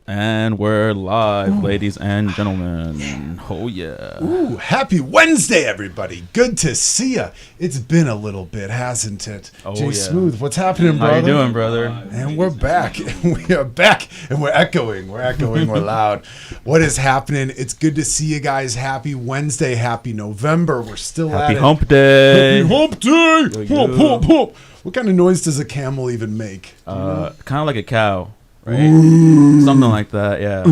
And we're live, ladies and gentlemen. Oh, yeah. Ooh, happy Wednesday, everybody. Good to see ya. It's been a little bit, hasn't it? Oh, Jay yeah. Smooth, what's happening, brother? How you doing, brother? And we're back. We are back, and we're echoing. We're loud. What is happening? It's good to see you guys. Happy Wednesday. Happy November. We're still Happy at hump it. day. Happy hump day. Yeah. Hump, hump, hump. What kind of noise does a camel even make? Kind of like a cow, right? Ooh. Something like that, yeah.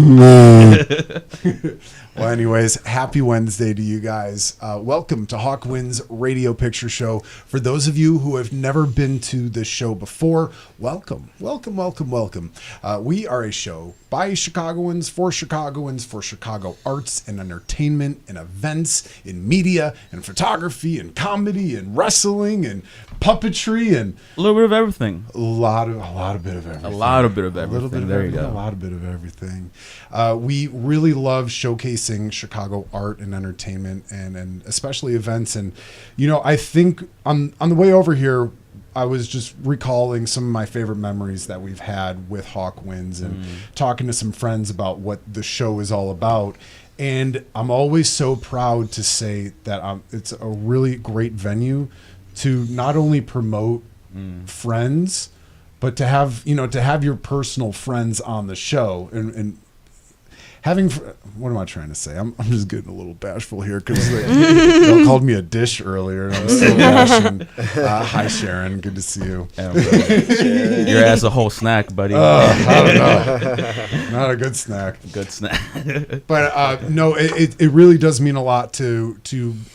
Well, anyways, happy Wednesday to you guys. Welcome to Hawkwind's Radio Picture Show. For those of you who have never been to this show before, welcome. We are a show by Chicagoans, for Chicago arts and entertainment and events, in media and photography and comedy and wrestling and puppetry and A little bit of everything. a lot of bit of everything. A lot of bit of A little bit everything. of There you everything, go. a lot of bit of everything. We really love showcasing Chicago art and entertainment and especially events. And, you know, I think on the way over here, I was just recalling some of my favorite memories that we've had with Hawkwinds and talking to some friends about what the show is all about. And I'm always so proud to say that it's a really great venue to not only promote friends, but to have your personal friends on the show and having, what am I trying to say? I'm just getting a little bashful here because y'all called me a dish earlier, and I'm still bashing. Hi, Sharon. Good to see you. Your ass a whole snack, buddy. I don't know. Not a good snack. Good snack. But no, it really does mean a lot to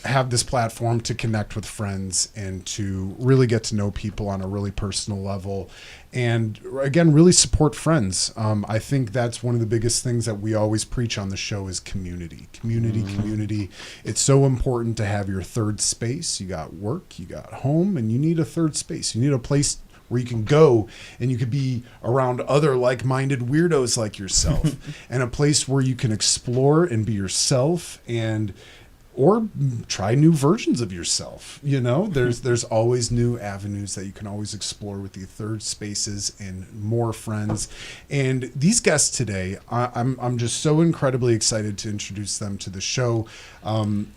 have this platform to connect with friends and to really get to know people on a really personal level. And again, really support friends. I think that's one of the biggest things that we always preach on the show is community. Community. It's so important to have your third space. You got work, you got home, and you need a third space. You need a place where you can go and you could be around other like-minded weirdos like yourself and a place where you can explore and be yourself or try new versions of yourself. You know, there's always new avenues that you can always explore with the third spaces and more friends. And these guests today, I'm just so incredibly excited to introduce them to the show.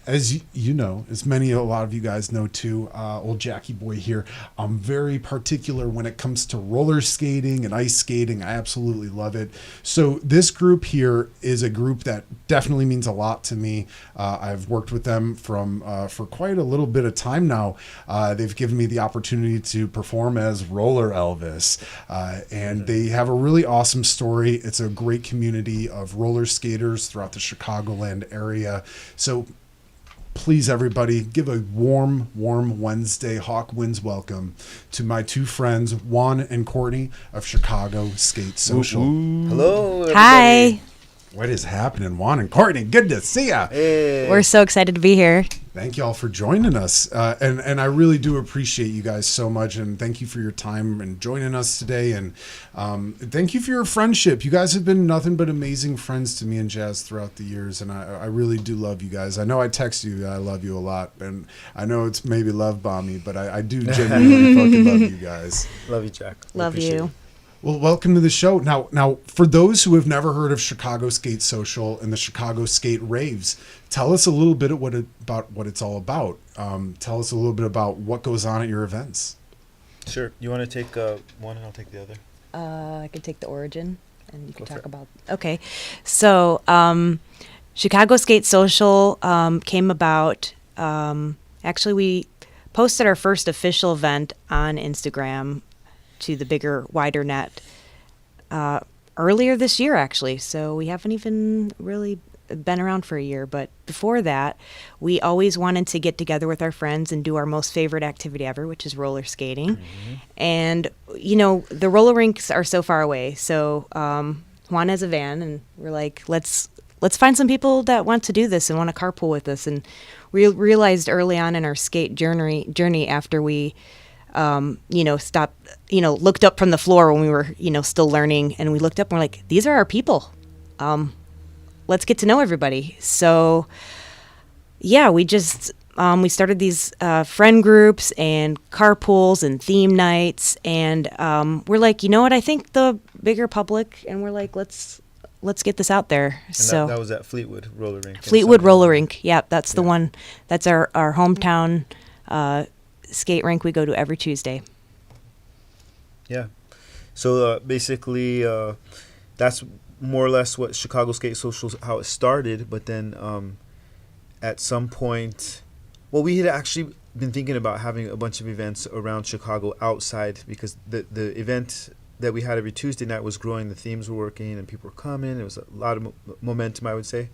As you know, as a lot of you guys know too, old Jackie boy here, I'm very particular when it comes to roller skating and ice skating. I absolutely love it. So this group here is a group that definitely means a lot to me. I've worked with them for quite a little bit of time now. They've given me the opportunity to perform as Roller Elvis, and they have a really awesome story. It's a great community of roller skaters throughout the Chicagoland area. So please, everybody, give a warm Wednesday Hawkwinds welcome to my two friends, Juan and Courtney of Chicago Skate Social. Hello, everybody. Hi. What is happening, Juan and Courtney? Good to see ya. Hey. We're so excited to be here. Thank y'all for joining us. And I really do appreciate you guys so much. And thank you for your time and joining us today. And thank you for your friendship. You guys have been nothing but amazing friends to me and Jazz throughout the years. And I really do love you guys. I know I text you that I love you a lot. And I know it's maybe love bomby, but I do genuinely fucking love you guys. Love you, Jack. Love you. Well, welcome to the show. Now, for those who have never heard of Chicago Skate Social and the Chicago Skate Raves, tell us a little bit about what it's all about. Tell us a little bit about what goes on at your events. Sure. You want to take one and I'll take the other? I could take the origin and you can talk about. Okay. So, Chicago Skate Social came about. Actually, we posted our first official event on Instagram to the bigger, wider net earlier this year, actually. So we haven't even really been around for a year. But before that, we always wanted to get together with our friends and do our most favorite activity ever, which is roller skating. Mm-hmm. And, you know, the roller rinks are so far away. So Juan has a van, and we're like, let's find some people that want to do this and want to carpool with us. And we realized early on in our skate journey after we looked up from the floor when we were, still learning, and we looked up and we're like, these are our people. Let's get to know everybody. So, yeah, we just, we started these friend groups and carpools and theme nights. And we're like, you know what? I think the bigger public, and we're like, let's let's get this out there. And So that was at Fleetwood Roller Rink. in Fleetwood San Roller Diego. Rink. Yep, that's the Yeah. one. That's our hometown skate rink we go to every Tuesday. Yeah. So basically, that's more or less what Chicago Skate Social, how it started. But then at some point, well, we had actually been thinking about having a bunch of events around Chicago outside, because the event that we had every Tuesday night was growing. The themes were working and people were coming. It was a lot of momentum, I would say.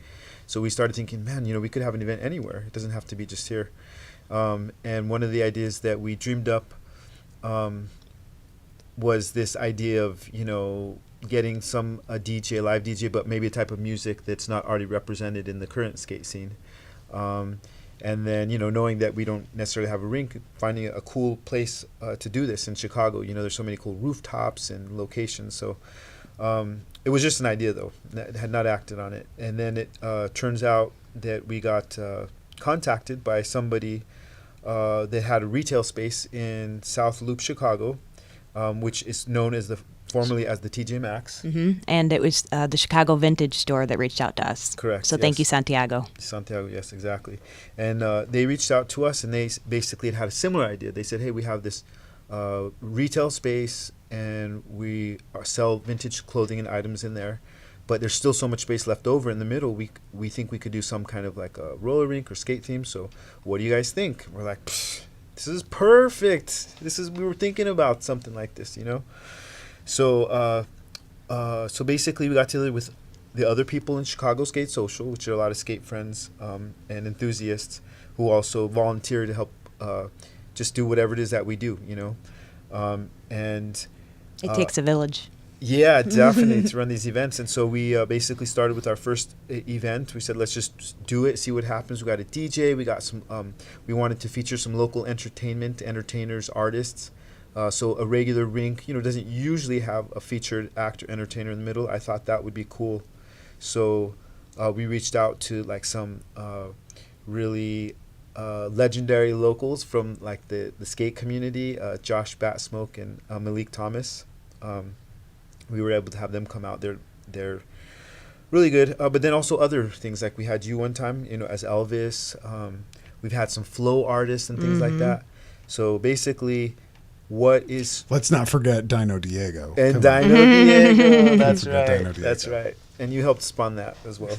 So we started thinking, man, we could have an event anywhere. It doesn't have to be just here. And one of the ideas that we dreamed up was this idea of, getting a DJ, a live DJ, but maybe a type of music that's not already represented in the current skate scene. And then, knowing that we don't necessarily have a rink, finding a cool place to do this in Chicago. There's so many cool rooftops and locations. So it was just an idea, though. I had not acted on it. And then it turns out that we got contacted by somebody that had a retail space in South Loop, Chicago, which is known as formerly as the TJ Maxx. Mm-hmm. And it was the Chicago Vintage store that reached out to us. Correct. So thank yes. you, Santiago. Santiago, yes, exactly. And they reached out to us, and they basically had a similar idea. They said, hey, we have this retail space, and we sell vintage clothing and items in there, but there's still so much space left over in the middle. We think we could do some kind of like a roller rink or skate theme. So what do you guys think? We're like, this is perfect. We were thinking about something like this, So so basically we got together with the other people in Chicago Skate Social, which are a lot of skate friends and enthusiasts who also volunteer to help just do whatever it is that we do, and It takes a village. yeah, definitely, to run these events. And so we basically started with our first event. We said, let's just do it, see what happens. We got a DJ. We got some. We wanted to feature some local entertainers, artists. So a regular rink, doesn't usually have a featured actor, entertainer in the middle. I thought that would be cool. So we reached out to like some really legendary locals from like the skate community, Josh Batsmoke and Malik Thomas. We were able to have them come out. They're really good. But then also other things, like we had you one time, as Elvis. We've had some flow artists and things like that. So basically, let's not forget Dino Diego. And Dino Diego. That's Forget right. Dino Diego. That's right. And you helped spawn that as well.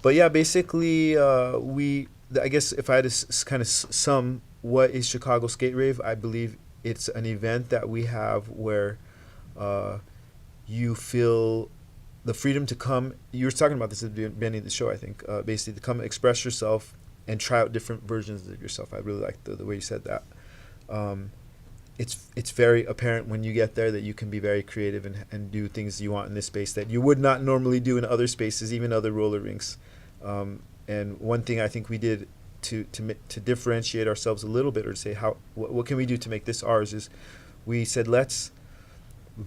But yeah, basically, I guess if I had to kind of sum what is Chicago Skate Rave, I believe it's an event that we have where you feel the freedom to come. You were talking about this at the beginning of the show, I think. Basically, to come express yourself and try out different versions of yourself. I really like the way you said that. It's very apparent when you get there that you can be very creative and do things you want in this space that you would not normally do in other spaces, even other roller rinks. And one thing I think we did to differentiate ourselves a little bit, or to say what can we do to make this ours, is we said, let's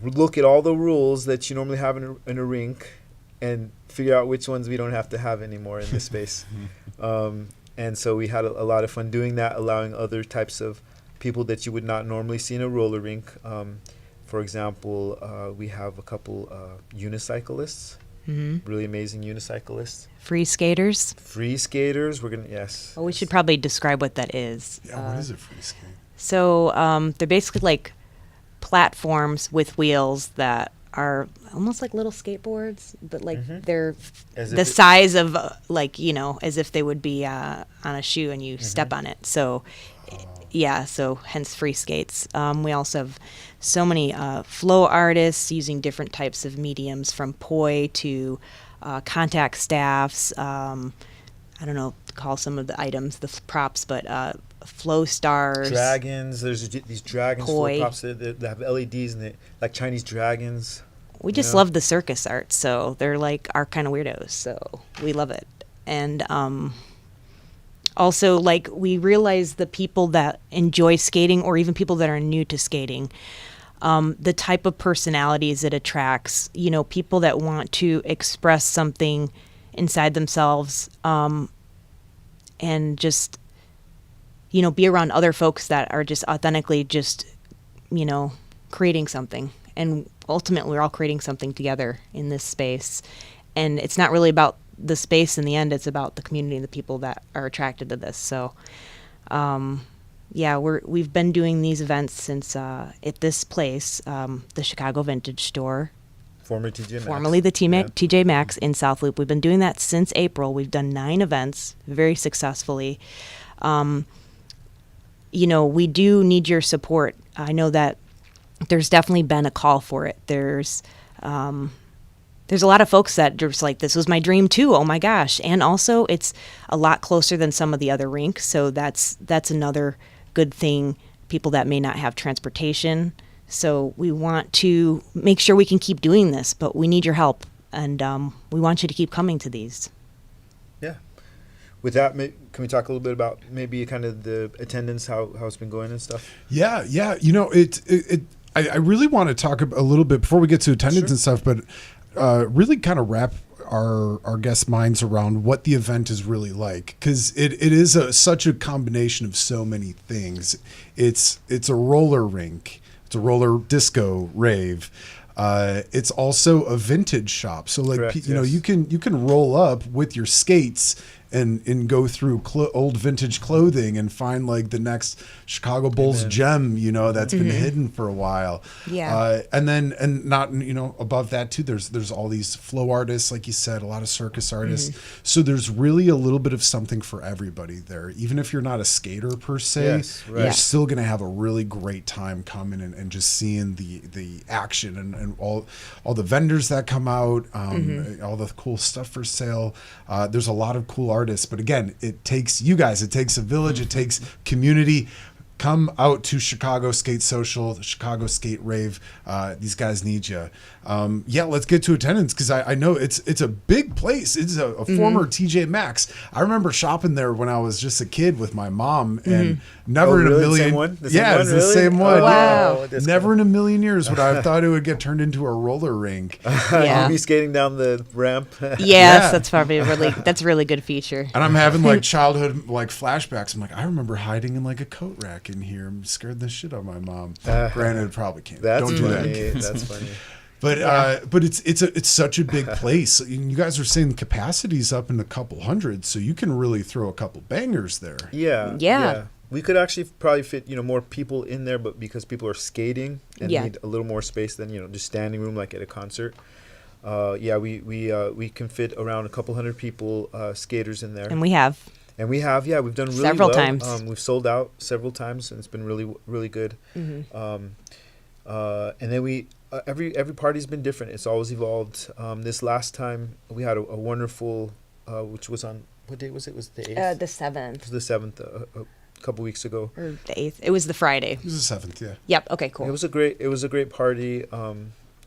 look at all the rules that you normally have in a rink and figure out which ones we don't have to have anymore in this space. And so we had a lot of fun doing that, allowing other types of people that you would not normally see in a roller rink. For example, we have a couple unicyclists, really amazing unicyclists. Free skaters. We're gonna, yes. Well, we should probably describe what that is. Yeah, what is a free skate? So they're basically like platforms with wheels that are almost like little skateboards, but like they're the size of as if they would be on a shoe and you step on it. So yeah, so hence free skates. We also have so many flow artists using different types of mediums, from poi to contact staffs. I don't know, call some of the items the props, but flow stars. Dragons. There's these dragons, flow props that have LEDs and like Chinese dragons. We just love the circus art, so they're like our kind of weirdos, so we love it. And also, like, we realize the people that enjoy skating, or even people that are new to skating, the type of personalities it attracts, people that want to express something inside themselves, and just, be around other folks that are just authentically just, creating something. and ultimately we're all creating something together in this space. And it's not really about the space in the end, it's about the community and the people that are attracted to this. So we've been doing these events since at this place, the Chicago Vintage Store, Former TJ Maxx. formerly the TJ Maxx in South Loop. We've been doing that since April. We've done 9 events very successfully. We do need your support. I know that there's definitely been a call for it. There's a lot of folks that just like, this was my dream too. Oh my gosh. And also it's a lot closer than some of the other rinks. So that's another good thing. People that may not have transportation. So we want to make sure we can keep doing this, but we need your help. And we want you to keep coming to these. Yeah. With that, can we talk a little bit about maybe kind of the attendance, how it's been going and stuff? Yeah. I really want to talk a little bit before we get to attendance and stuff, but really kind of wrap our guests' minds around what the event is really like, because it is such a combination of so many things. It's a roller rink, it's a roller disco rave. It's also a vintage shop, so like Correct, you can roll up with your skates and go through old vintage clothing and find like the next Chicago Bulls gem, that's been hidden for a while. Yeah. And not, above that too, there's all these flow artists, like you said, a lot of circus artists. So there's really a little bit of something for everybody there. Even if you're not a skater per se, Yes, right. you're still going to have a really great time coming and just seeing the action and all the vendors that come out, all the cool stuff for sale. There's a lot of cool artists, but again, it takes you guys, it takes a village, it takes community. Come out to Chicago Skate Social, the Chicago Skate Rave. These guys need you. Let's get to attendance, because I know it's a big place. It's a former TJ Maxx. I remember shopping there when I was just a kid with my mom, and never in a million. Same one? The same one. Wow. Yeah. Never in a million years would I have thought it would get turned into a roller rink. Yeah. You'll be skating down the ramp. Yes, that's probably that's a really good feature. And I'm having like childhood like flashbacks. I'm like, I remember hiding in like a coat rack in here. I'm scared the shit out of my mom. Granted, probably can't. That's Don't do funny. that. That's funny. But it's such a big place. You guys are saying the capacity's up in a couple hundred, so you can really throw a couple bangers there. Yeah. We could actually probably fit, more people in there, but because people are skating and need a little more space than, just standing room like at a concert. We can fit around a couple hundred people, skaters in there. And we have. We've done really several well. times. We've sold out several times, and it's been really, really good. And then we every party's been different. It's always evolved. This last time we had a wonderful, which was on, what date was it? Was it the 8th? The 7th. It was the 7th, a couple weeks ago. Or the 8th. It was the Friday. It was the 7th, yeah. Yep. Okay, cool. It was a great party.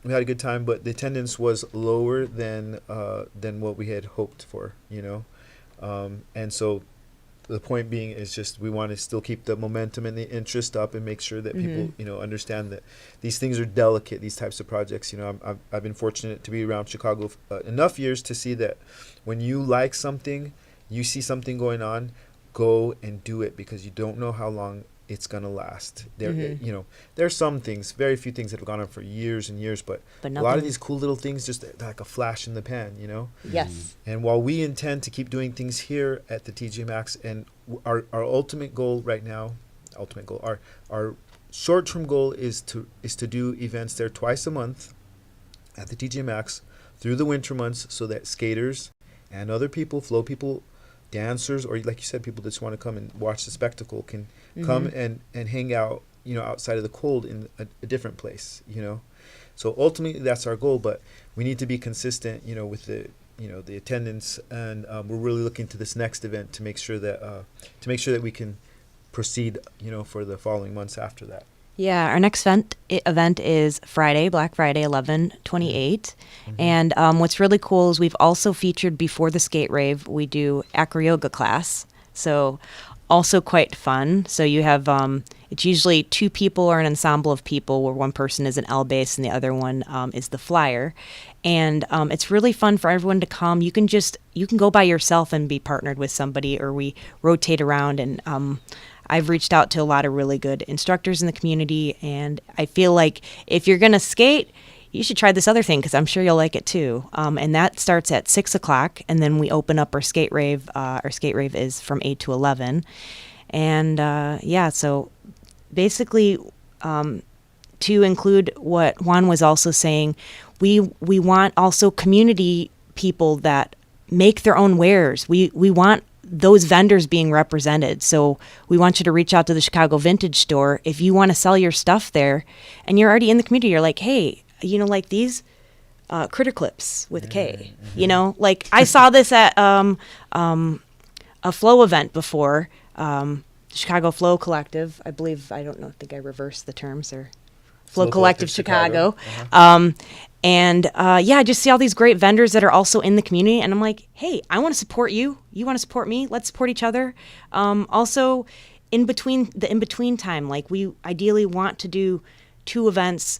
We had a good time, but the attendance was lower than what we had hoped for, and so the point being is just we want to still keep the momentum and the interest up and make sure that people, understand that these things are delicate, these types of projects. I've been fortunate to be around Chicago enough years to see that when you like something, you see something going on, go and do it, because you don't know how long it's going to last. There's some things, very few things that have gone on for years and years, but a lot of these cool little things just like a flash in the pan, Yes. And while we intend to keep doing things here at the TJ Maxx, and our ultimate goal right now, our short-term goal is to do events there twice a month at the TJ Maxx through the winter months, so that skaters and other people, flow people, dancers, or like you said, people that just want to come and watch the spectacle can come and hang out, outside of the cold in a different place, So ultimately that's our goal, but we need to be consistent, with the attendance, and we're really looking to this next event to make sure that we can proceed, for the following months after that. Yeah, our next event is Friday, Black Friday, 11/28. And what's really cool is we've also featured before the skate rave, we do acro yoga class. So also quite fun. So you have, it's usually 2 people or an ensemble of people where one person is an L bass and the other one is the flyer. And it's really fun for everyone to come. You can go by yourself and be partnered with somebody, or we rotate around, and I've reached out to a lot of really good instructors in the community, and I feel like if you're going to skate, you should try this other thing because I'm sure you'll like it too. And that starts at 6 o'clock, and then we open up our skate rave. Our skate rave is from 8 to 11. And so basically, to include what Juan was also saying, we want also community people that make their own wares. We want those vendors being represented. So we want you to reach out to the Chicago Vintage Store if you want to sell your stuff there, and you're already in the community. You're like, hey, like these critter clips with K. Like I saw this at a flow event before, Chicago Flow Collective. I believe I think I reversed the terms or Flow Collective Chicago. I just see all these great vendors that are also in the community, and I'm like, hey, I want to support you. You want to support me? Let's support each other. Also, in between time, like we ideally want to do 2 events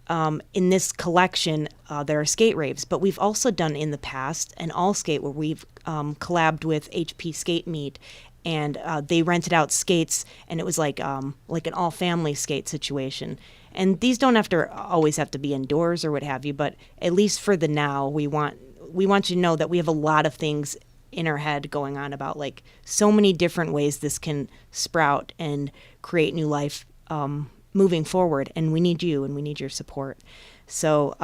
in this collection. There are skate raves, but we've also done in the past an all skate where we've collabed with HP Skate Meet, and they rented out skates, and it was like an all family skate situation. And these don't always have to be indoors or what have you, but at least for the now, we want you to know that we have a lot of things in our head going on about like so many different ways this can sprout and create new life moving forward. And we need you, and we need your support. So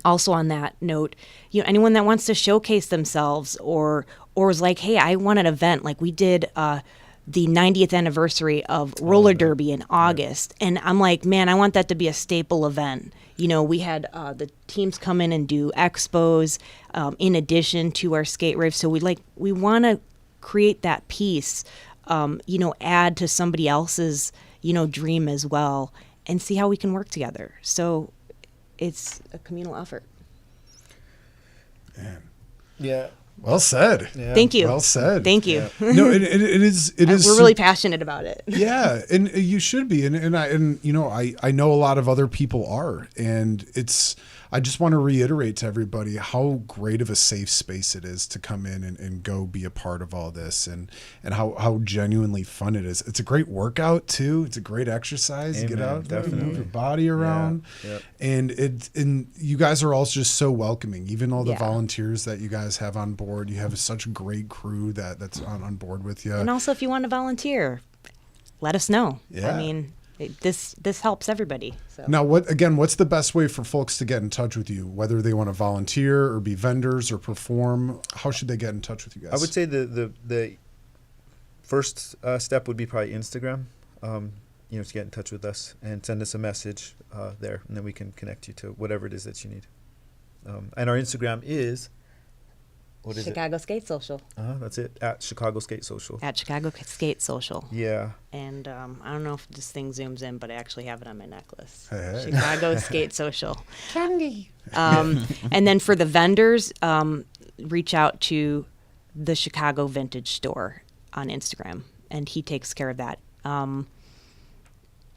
also on that note, anyone that wants to showcase themselves or is like, hey, I want an event, like we did the 90th anniversary of roller derby in August. And I'm like, man, I want that to be a staple event. We had the teams come in and do expos in addition to our skate rave. So we want to create that piece, add to somebody else's, dream as well, and see how we can work together. So it's a communal effort. Man. Yeah. Well said. Yeah. Thank you. Well said. Thank you. Yeah. No, it is. We're really passionate about it. Yeah, and you should be, and I know a lot of other people are, and I just want to reiterate to everybody how great of a safe space it is to come in and go be a part of all this, and how genuinely fun it is. It's a great workout too. It's a great exercise. Amen, Get out there, definitely. move your body around, Yep. and you guys are all just so welcoming. Even all the Yeah. volunteers that you guys have on board, you have such a great crew that's on board with you. And also, if you want to volunteer, let us know. Yeah. I mean, this helps everybody. So. Now, what's the best way for folks to get in touch with you? Whether they want to volunteer or be vendors or perform, how should they get in touch with you guys? I would say the first step would be probably Instagram. To get in touch with us and send us a message there, and then we can connect you to whatever it is that you need. And our Instagram is, what is Chicago Skate Social. it? That's it, at Chicago Skate Social. At Chicago Skate Social. Yeah. And I don't know if this thing zooms in, but I actually have it on my necklace. Hey. Chicago Skate Social. Candy. And then for the vendors, reach out to the Chicago Vintage Store on Instagram, and he takes care of that.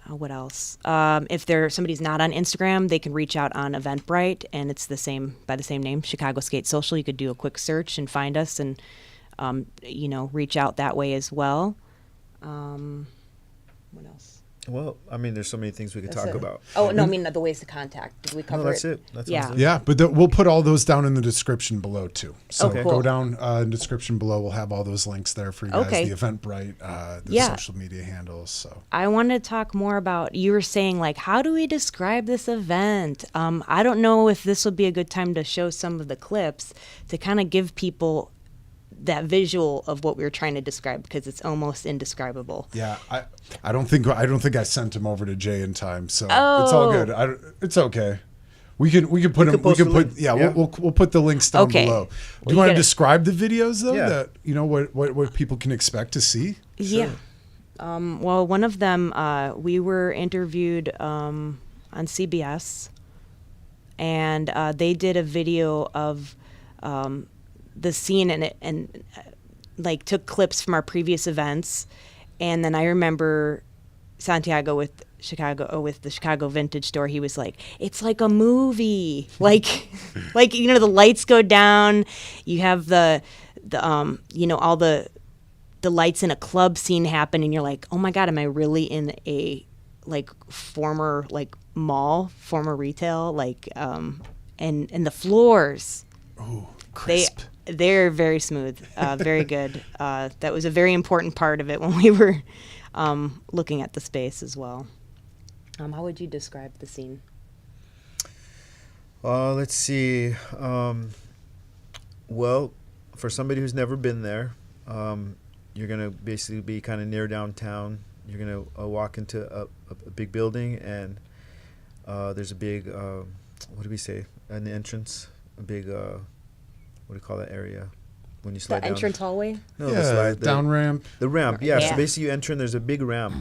What else? If somebody's not on Instagram, they can reach out on Eventbrite, and it's by the same name, Chicago Skate Social. You could do a quick search and find us, and reach out that way as well. What else? Well, I mean, there's so many things we could That's talk it. about. Oh no, I mean the ways to contact. Did we cover No, that's it? it. That sounds Yeah. good. Yeah, but we'll put all those down in the description below too. So Okay. go Cool. down in the description below. We'll have all those links there for you guys. Okay. The Eventbrite, the Yeah. social media handles. So I wanted to talk more about, you were saying, like, how do we describe this event? I don't know if this would be a good time to show some of the clips to kind of give people that visual of what we were trying to describe, because it's almost indescribable. yeah, I don't think I sent him over to Jay in time. So it's all good. It's okay. We can put them. We post can the put link. yeah. Yeah. We'll put the links down Okay. below. Do Well, you want to gotta- describe the videos though? Yeah. That what people can expect to see. Yeah. Well, one of them, we were interviewed on CBS, and they did a video of the scene and like took clips from our previous events, and then I remember Santiago with the Chicago Vintage Store. He was like, "It's like a movie, like the lights go down, you have the all the the lights in a club scene happen, and you're like, oh my god, am I really in a like former like mall, former retail, like and the floors, Crisp. they're very smooth, very good. That was a very important part of it when we were looking at the space as well. How would you describe the scene? Let's see. Well, for somebody who's never been there, you're gonna basically be kind of near downtown. You're gonna walk into a big building, and there's a big what do we say in the entrance? A big what do you call that area when you slide The down? entrance hallway? No, the slide, down ramp. The ramp, yeah. Yeah. So basically, you enter and there's a big ramp,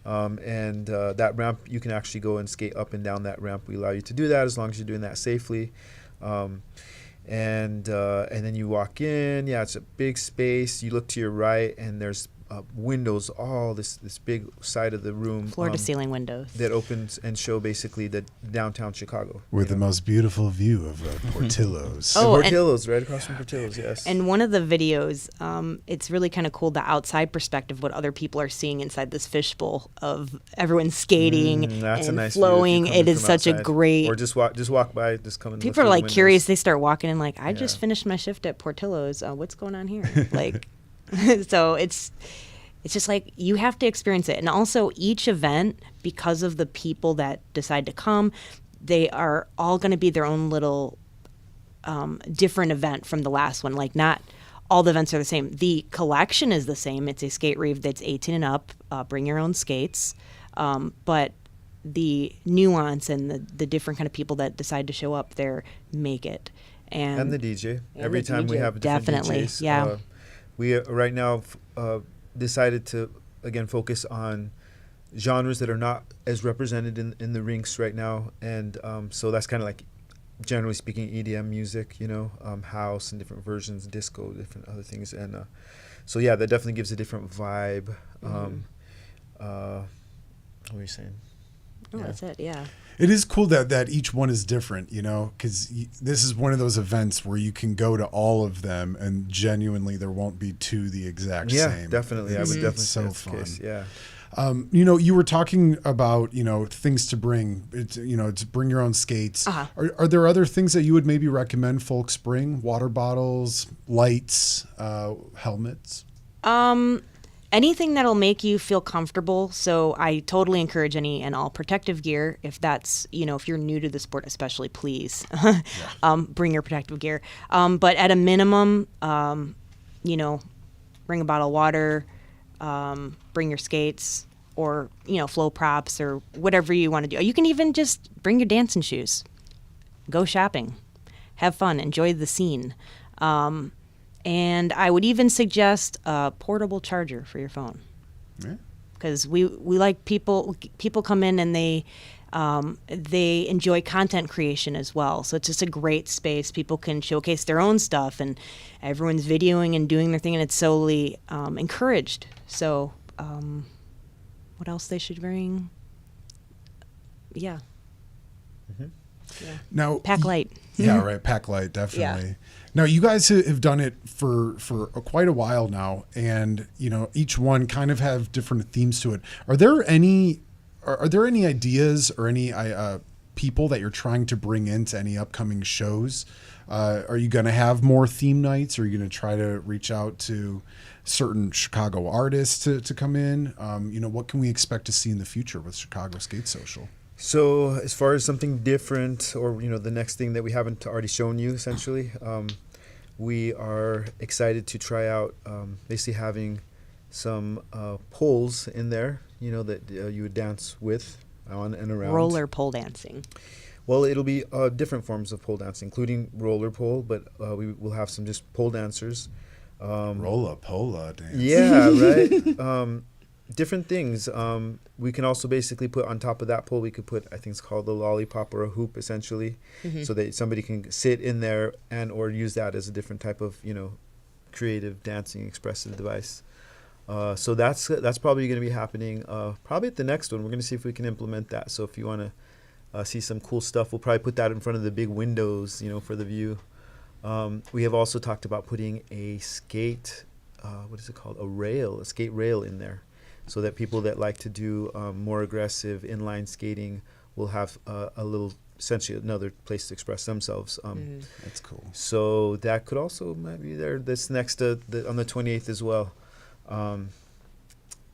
and that ramp you can actually go and skate up and down that ramp. We allow you to do that as long as you're doing that safely, and then you walk in. Yeah, it's a big space. You look to your right, and there's windows, all this big side of the room, Floor to ceiling windows. that opens and show basically the downtown Chicago. With the most beautiful view of Portillo's. Oh, and- Portillo's, right across from Portillo's, yes. And one of the videos, it's really kind of cool, the outside perspective, what other people are seeing inside this fishbowl of everyone skating That's and a nice view if you flowing. come It in is from such a outside. great. Or just walk by, just come and look People through are the like windows. curious. They start walking in like, I just Yeah. finished my shift at Portillo's. What's going on here? Like, so it's just like you have to experience it. And also each event, because of the people that decide to come, they are all going to be their own little different event from the last one. Like not all the events are the same. The collection is the same. It's a skate rave that's 18 and up. Bring your own skates. But the nuance and the different kind of people that decide to show up there make it. And the DJ. And Every the time we DJ, have different definitely, DJs. yeah. We right now decided to again focus on genres that are not as represented in the rinks right now, and so that's kind of like, generally speaking, EDM music, house and different versions, disco, different other things, and so yeah, that definitely gives a different vibe. What were you saying? Oh, that's it. Yeah. It is cool that each one is different, because this is one of those events where you can go to all of them and genuinely there won't be two the exact Yeah, same. definitely. I It's- would definitely it's say so that's the fun. case. Yeah. You were talking about, things to bring, to bring your own skates. Uh-huh. Are there other things that you would maybe recommend folks bring? Water bottles, lights, helmets? Anything that'll make you feel comfortable. So I totally encourage any and all protective gear. If that's, if you're new to the sport, especially, please bring your protective gear. But at a minimum, bring a bottle of water, bring your skates or, flow props or whatever you want to do. You can even just bring your dancing shoes. Go shopping. Have fun. Enjoy the scene. And I would even suggest a portable charger for your phone. Yeah. Because we like people come in and they enjoy content creation as well. So it's just a great space. People can showcase their own stuff and everyone's videoing and doing their thing, and it's solely encouraged. So what else they should bring? Yeah. Now, Pack light. Yeah, right. Pack light, definitely. Now, you guys have done it for quite a while now, and each one kind of have different themes to it. Are there any ideas or any people that you're trying to bring into any upcoming shows? Are you going to have more theme nights? Are you going to try to reach out to certain Chicago artists to come in? What can we expect to see in the future with Chicago Skate Social? So as far as something different, or the next thing that we haven't already shown you, essentially, we are excited to try out basically having some poles in there, that you would dance with on and around. Roller pole dancing. Well, it'll be different forms of pole dancing, including roller pole, but we will have some just pole dancers. Rolla pola dance. Yeah, right. Different things. We can also basically put on top of that pole, we could put, I think it's called a lollipop or a hoop, essentially, so that somebody can sit in there and or use that as a different type of, creative dancing expressive device. So that's probably going to be happening probably at the next one. We're going to see if we can implement that. So if you want to see some cool stuff, we'll probably put that in front of the big windows, for the view. We have also talked about putting a skate what is it called? A skate rail in there, so that people that like to do more aggressive inline skating will have a little, essentially another place to express themselves. That's cool. So that could also might be there this next on the 28th as well.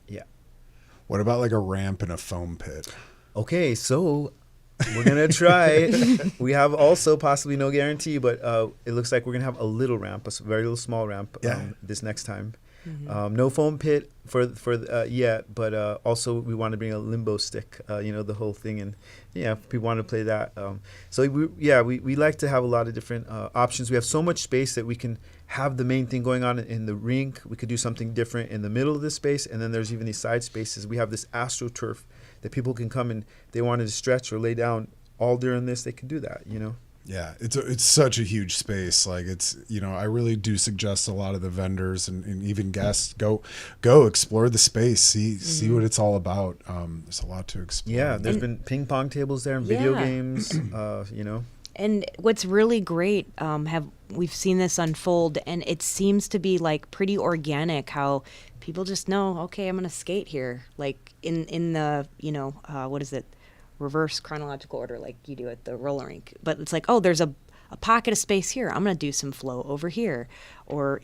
Yeah. What about like a ramp and a foam pit? Okay, so we're gonna try it. We have also possibly no guarantee, but it looks like we're gonna have a little ramp, very little small ramp this next time. No foam pit for yet, but also we want to bring a limbo stick, the whole thing, and if people want to play that. So we like to have a lot of different options. We have so much space that we can have the main thing going on in the rink. We could do something different in the middle of the space, and then there's even these side spaces. We have this AstroTurf that people can come and they wanted to stretch or lay down all during this, they can do that, Yeah, it's such a huge space. Like it's, I really do suggest a lot of the vendors and even guests go explore the space, see what it's all about. There's a lot to explore. Yeah, there's been ping pong tables there and video games, And what's really great, we've seen this unfold, and it seems to be like pretty organic how people just know, okay, I'm going to skate here, like in the, what is it? Reverse chronological order like you do at the roller rink. But it's like, oh, there's a pocket of space here. I'm going to do some flow over here. Or,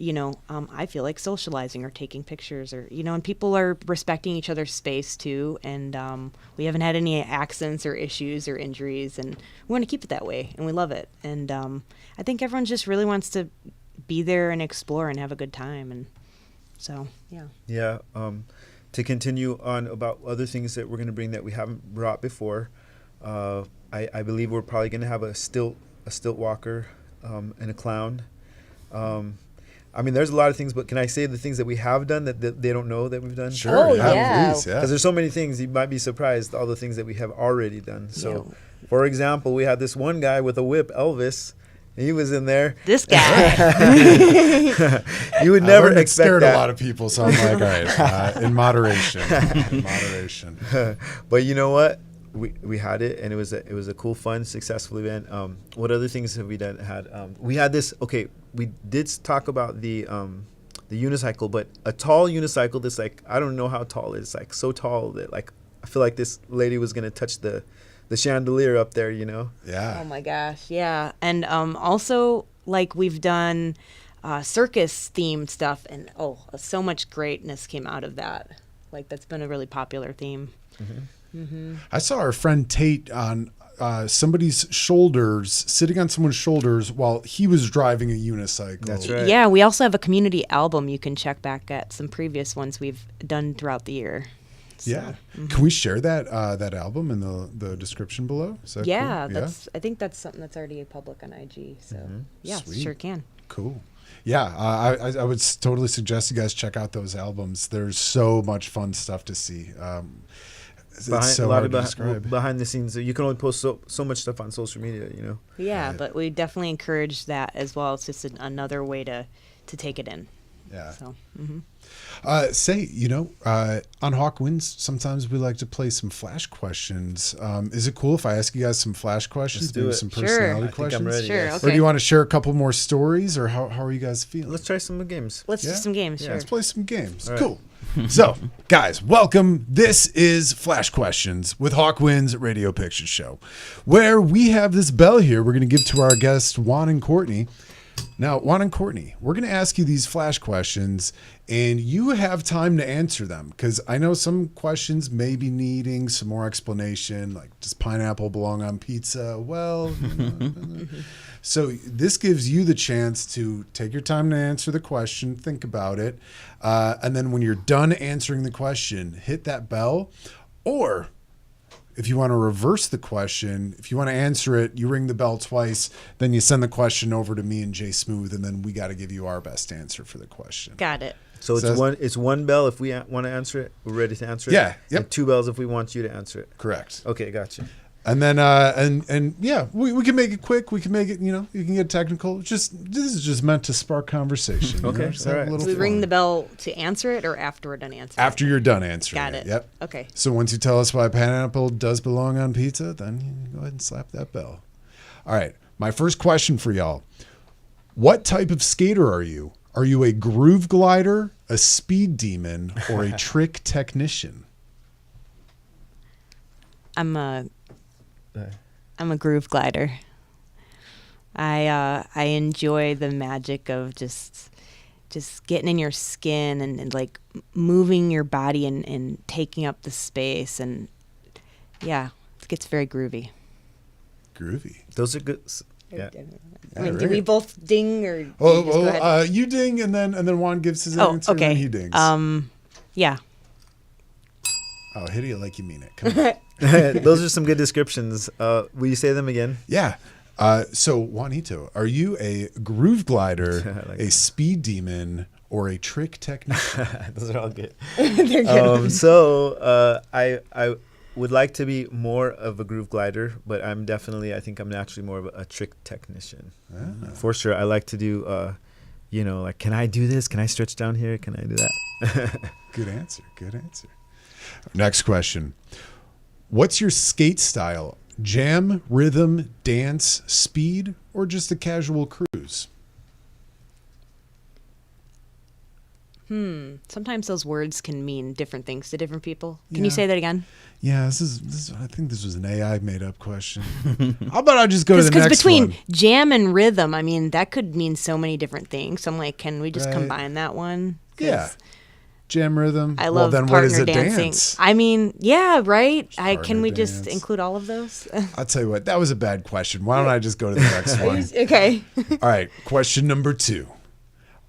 I feel like socializing or taking pictures or, and people are respecting each other's space too. And we haven't had any accidents or issues or injuries. And we want to keep it that way. And we love it. And I think everyone just really wants to be there and explore and have a good time. And so, yeah. Yeah. To continue on about other things that we're going to bring that we haven't brought before, I believe we're probably going to have a stilt walker and a clown. There's a lot of things, but can I say the things that we have done that they don't know that we've done? Sure. Oh, Please, Because there's so many things, you might be surprised all the things that we have already done. So, for example, we had this one guy with a whip, Elvis. He was in there. This guy. You would never expect scared that. a lot of people, so I'm like, all right, in moderation. In moderation. But you know what? We had it, and it was a cool, fun, successful event. What other things have we done? We had this. Okay, we did talk about the unicycle, but a tall unicycle that's like, I don't know how tall it is, like so tall that like I feel like this lady was gonna touch the chandelier up there, Yeah. Oh my gosh, yeah. And also like we've done circus themed stuff, and so much greatness came out of that. Like that's been a really popular theme. I saw our friend Tate on somebody's shoulders, sitting on someone's shoulders while he was driving a unicycle. That's right. Yeah, we also have a community album you can check back at some previous ones we've done throughout the year. So, Yeah. Can we share that album in the description below? Is that yeah, cool? I think that's something that's already public on IG. So yeah, Sweet. sure can. Cool. Yeah, I would totally suggest you guys check out those albums. There's so much fun stuff to see. It's so hard to describe. Behind the scenes, you can only post so much stuff on social media, Yeah, Right. but we definitely encourage that as well. It's just another way to take it in. Yeah. So. On Hawk Wins, sometimes we like to play some flash questions. Is it cool if I ask you guys some flash questions? Let's do Maybe it. some Sure. personality I think questions? I'm ready. Sure, yes. okay. Or do you want to share a couple more stories, or how are you guys feeling? Let's try some games. Let's Yeah? do some games. Yeah. Sure. Let's play some games. All right. Cool. So, guys, welcome. This is Flash Questions with Hawk Wins Radio Picture Show, where we have this bell here we're going to give to our guests, Juan and Courtney. Now, Juan and Courtney, we're going to ask you these flash questions, and you have time to answer them, because I know some questions may be needing some more explanation, like does pineapple belong on pizza? Well, so this gives you the chance to take your time to answer the question, think about it, and then when you're done answering the question, hit that bell, or if you want to reverse the question, if you want to answer it, you ring the bell twice, then you send the question over to me and Jay Smooth, and then we got to give you our best answer for the question. Got it. So So it's one bell if we want to answer it. We're ready to answer it. Yeah, yep. And 2 bells if we want you to answer it. Correct. Okay, gotcha. And then and yeah, we can make it quick. We can make it. You can get technical. This is just meant to spark conversation. Okay, Just have all a right. little Do we ring fun. the bell to answer it or after we're done answering? After you're done answering. Got it. Yep. Okay. So once you tell us why pineapple does belong on pizza, then you go ahead and slap that bell. All right. My first question for y'all: what type of skater are you? Are you a groove glider, a speed demon, or a trick technician? I'm a groove glider. I enjoy the magic of just getting in your skin and like moving your body and taking up the space, and yeah, it gets very groovy. Groovy. Those are good. Yeah. I mean, Yeah, do we right. both ding or do you just go ahead? You ding, and then Juan gives his Oh, answer, and then okay. he dings. Yeah. Oh, hit it like you mean it. Come on. Those are some good descriptions. Will you say them again? Yeah. So, Juanito, are you a groove glider, I like a that. speed demon, or a trick technician? Those are all good. They're good. I would like to be more of a groove glider, but I think I'm naturally more of a trick technician. For sure. I like to do, like, can I do this? Can I stretch down here? Can I do that? Good answer. Good answer. Next question. What's your skate style? Jam, rhythm, dance, speed, or just a casual cruise? Sometimes those words can mean different things to different people. Can you Yeah. say that again? Yeah, this is. I think this was an AI made up question. How about I just go to the Because next between one? jam and rhythm, I mean, that could mean so many different things. So I'm like, can we just Right. combine that one? 'Cause Yeah. Jam, rhythm. I love then what partner is a dancing. dance? I mean, yeah, right. Can partner we just dance. include all of those? I'll tell you what. That was a bad question. Why don't I just go to the next one? Okay. All right. Question number 2.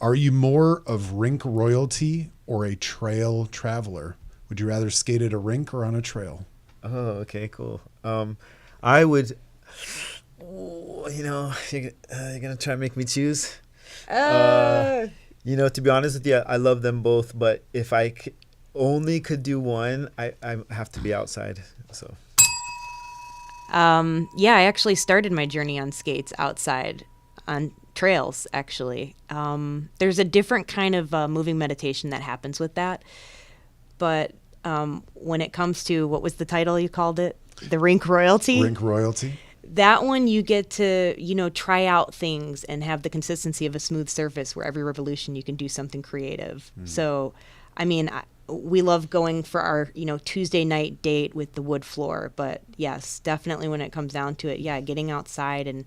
Are you more of rink royalty or a trail traveler? Would you rather skate at a rink or on a trail? Oh, okay, cool. I would, you're going to try and make me choose? To be honest with you, I love them both, but if I only could do one, I have to be outside. So. Yeah, I actually started my journey on skates outside on trails, actually. There's a different kind of moving meditation that happens with that. But when it comes to, what was the title you called it? The rink royalty? Rink royalty? That one you get to, try out things and have the consistency of a smooth surface where every revolution you can do something creative. So, I mean, we love going for our, Tuesday night date with the wood floor. But yes, definitely when it comes down to it, yeah, getting outside and,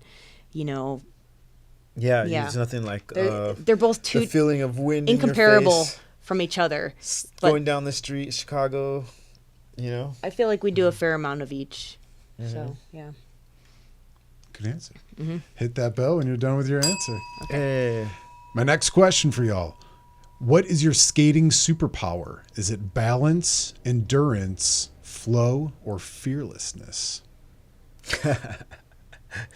Yeah, Yeah. there's nothing like they're both the feeling of wind incomparable in your face, from each other. But going down the street, Chicago, I feel like we do a fair amount of each. So, yeah. Good answer. Hit that bell when you're done with your answer. Hey. My next question for y'all. What is your skating superpower? Is it balance, endurance, flow, or fearlessness?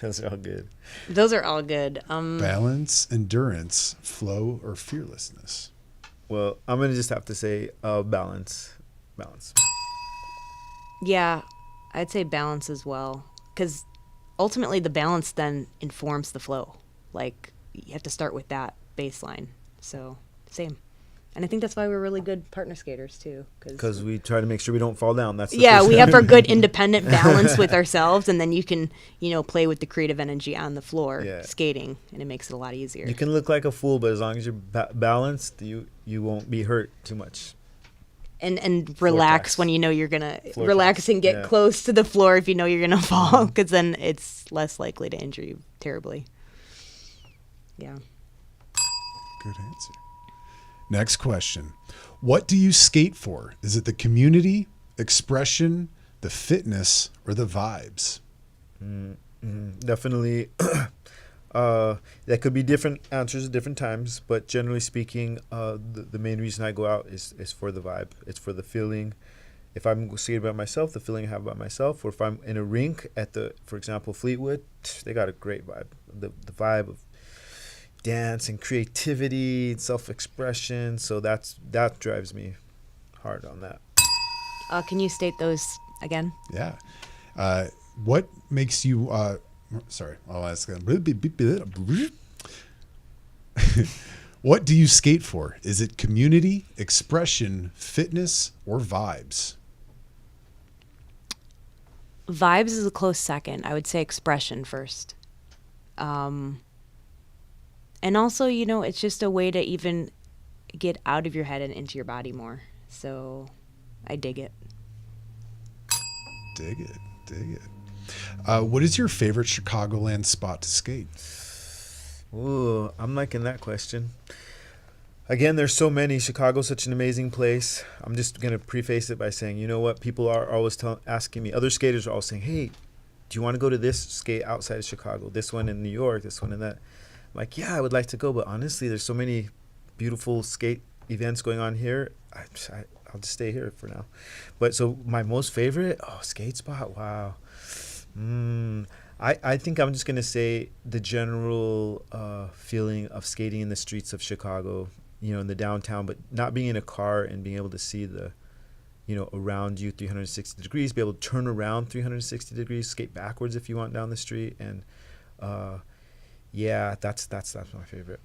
Those are all good. Those are all good. Balance, endurance, flow, or fearlessness? Well, I'm going to just have to say balance. Balance. Yeah, I'd say balance as well. Because ultimately the balance then informs the flow. Like, you have to start with that baseline. So, same. And I think that's why we're really good partner skaters, too. Because we try to make sure we don't fall down. That's the yeah, first we thing. have our good independent balance with ourselves, and then you can, play with the creative energy on the floor skating, and it makes it a lot easier. You can look like a fool, but as long as you're balanced, you won't be hurt too much. And relax tax. when you know you're going to Floor relax tax, and get yeah. close to the floor if you know you're going to fall, because then it's less likely to injure you terribly. Yeah. Good answer. Next question. What do you skate for? Is it the community, expression, the fitness, or the vibes? Definitely. That could be different answers at different times, but generally speaking, the main reason I go out is for the vibe. It's for the feeling. If I'm skating by myself, the feeling I have by myself, or if I'm in a rink at for example, Fleetwood, they got a great vibe. The vibe of dance and creativity, self-expression. So that drives me hard on that. Can you state those again? Yeah. What makes you, sorry, I'll ask them. What do you skate for? Is it community, expression, fitness, or vibes? Vibes is a close second. I would say expression first. And also, it's just a way to even get out of your head and into your body more. So I dig it. Dig it. What is your favorite Chicagoland spot to skate? Ooh, I'm liking that question. Again, there's so many. Chicago's such an amazing place. I'm just going to preface it by saying, you know what? People are always asking me, other skaters are always saying, hey, do you want to go to this skate outside of Chicago? This one in New York, this one in that. I'm like, yeah, I would like to go. But honestly, there's so many beautiful skate events going on here. I'll just stay here for now. But so my most favorite, skate spot, wow. I think I'm just going to say the general feeling of skating in the streets of Chicago, in the downtown, but not being in a car and being able to see the, around you 360 degrees, be able to turn around 360 degrees, skate backwards if you want down the street. And yeah, that's my favorite.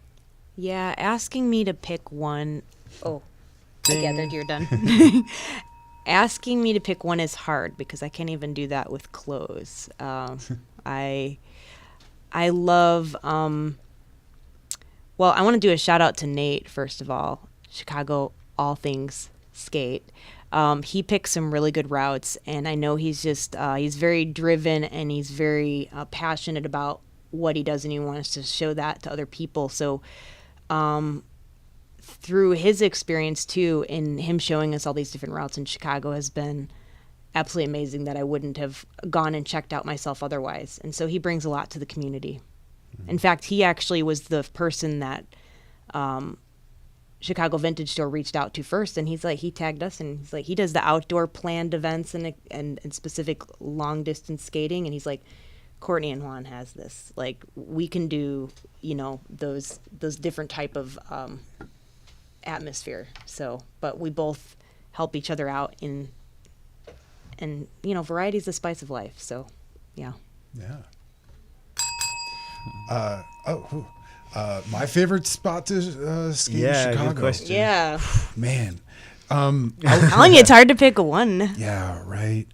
Yeah, asking me to pick one. Oh, I gathered you're done. Asking me to pick one is hard because I can't even do that with clothes. I love. Well, I want to do a shout out to Nate first of all. Chicago, all things skate. He picks some really good routes, and I know he's just he's very driven and he's very passionate about what he does, and he wants to show that to other people. So, through his experience too, in him showing us all these different routes in Chicago, has been absolutely amazing that I wouldn't have gone and checked out myself otherwise. And so he brings a lot to the community. Mm-hmm. In fact, he actually was the person that Chicago Vintage Store reached out to first, and he tagged us, and he's like, he does the outdoor planned events and specific long distance skating, and he's like, Courtney and Juan has this. Like, we can do, those different type of atmosphere. So, but we both help each other out and variety is the spice of life. So, yeah. My favorite spot to skate in Chicago. Good question. Yeah. Man. I'm telling you, it's hard to pick one. Yeah, right.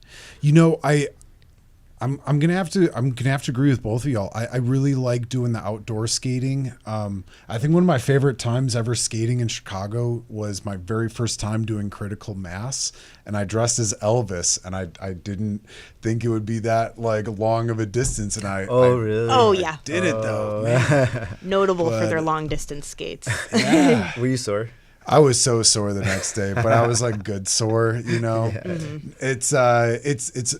I'm gonna have to agree with both of y'all. I really like doing the outdoor skating. I think one of my favorite times ever skating in Chicago was my very first time doing Critical Mass, and I dressed as Elvis, and I didn't think it would be that long of a distance, and really? Oh yeah, did it though. Man. Notable for their long distance skates. Yeah. Were you sore? I was so sore the next day, but I was good sore, Yeah. Mm-hmm.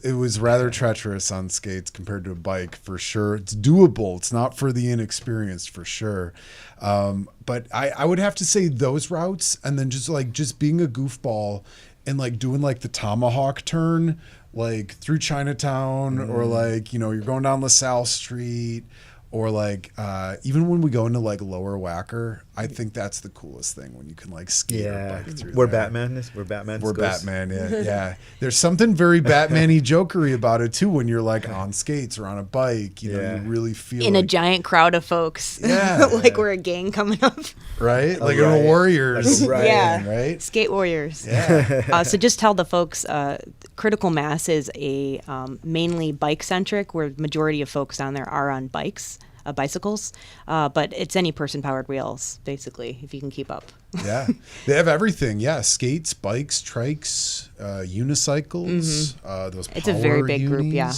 It was rather treacherous on skates compared to a bike for sure. It's doable. It's not for the inexperienced for sure. But I would have to say those routes, and then just being a goofball and doing the tomahawk turn, through Chinatown, or you're going down LaSalle Street. Or even when we go into Lower Wacker, I think that's the coolest thing when you can skate or bike through. We're there. Batman. We're Batman. Yeah. There's something very Batman-y, jokery about it too. When you're on skates or on a bike, you really feel in a giant crowd of folks. Yeah, we're a gang coming up. Right, in a Warriors. Right. Yeah, right. Skate Warriors. Yeah. So just tell the folks, Critical Mass is a mainly bike centric, where the majority of folks down there are on bikes. Bicycles, but it's any person powered wheels, basically, if you can keep up. Yeah, they have everything. Yeah, skates, bikes, trikes, unicycles. Mm-hmm. Those it's a very big group. Yeah.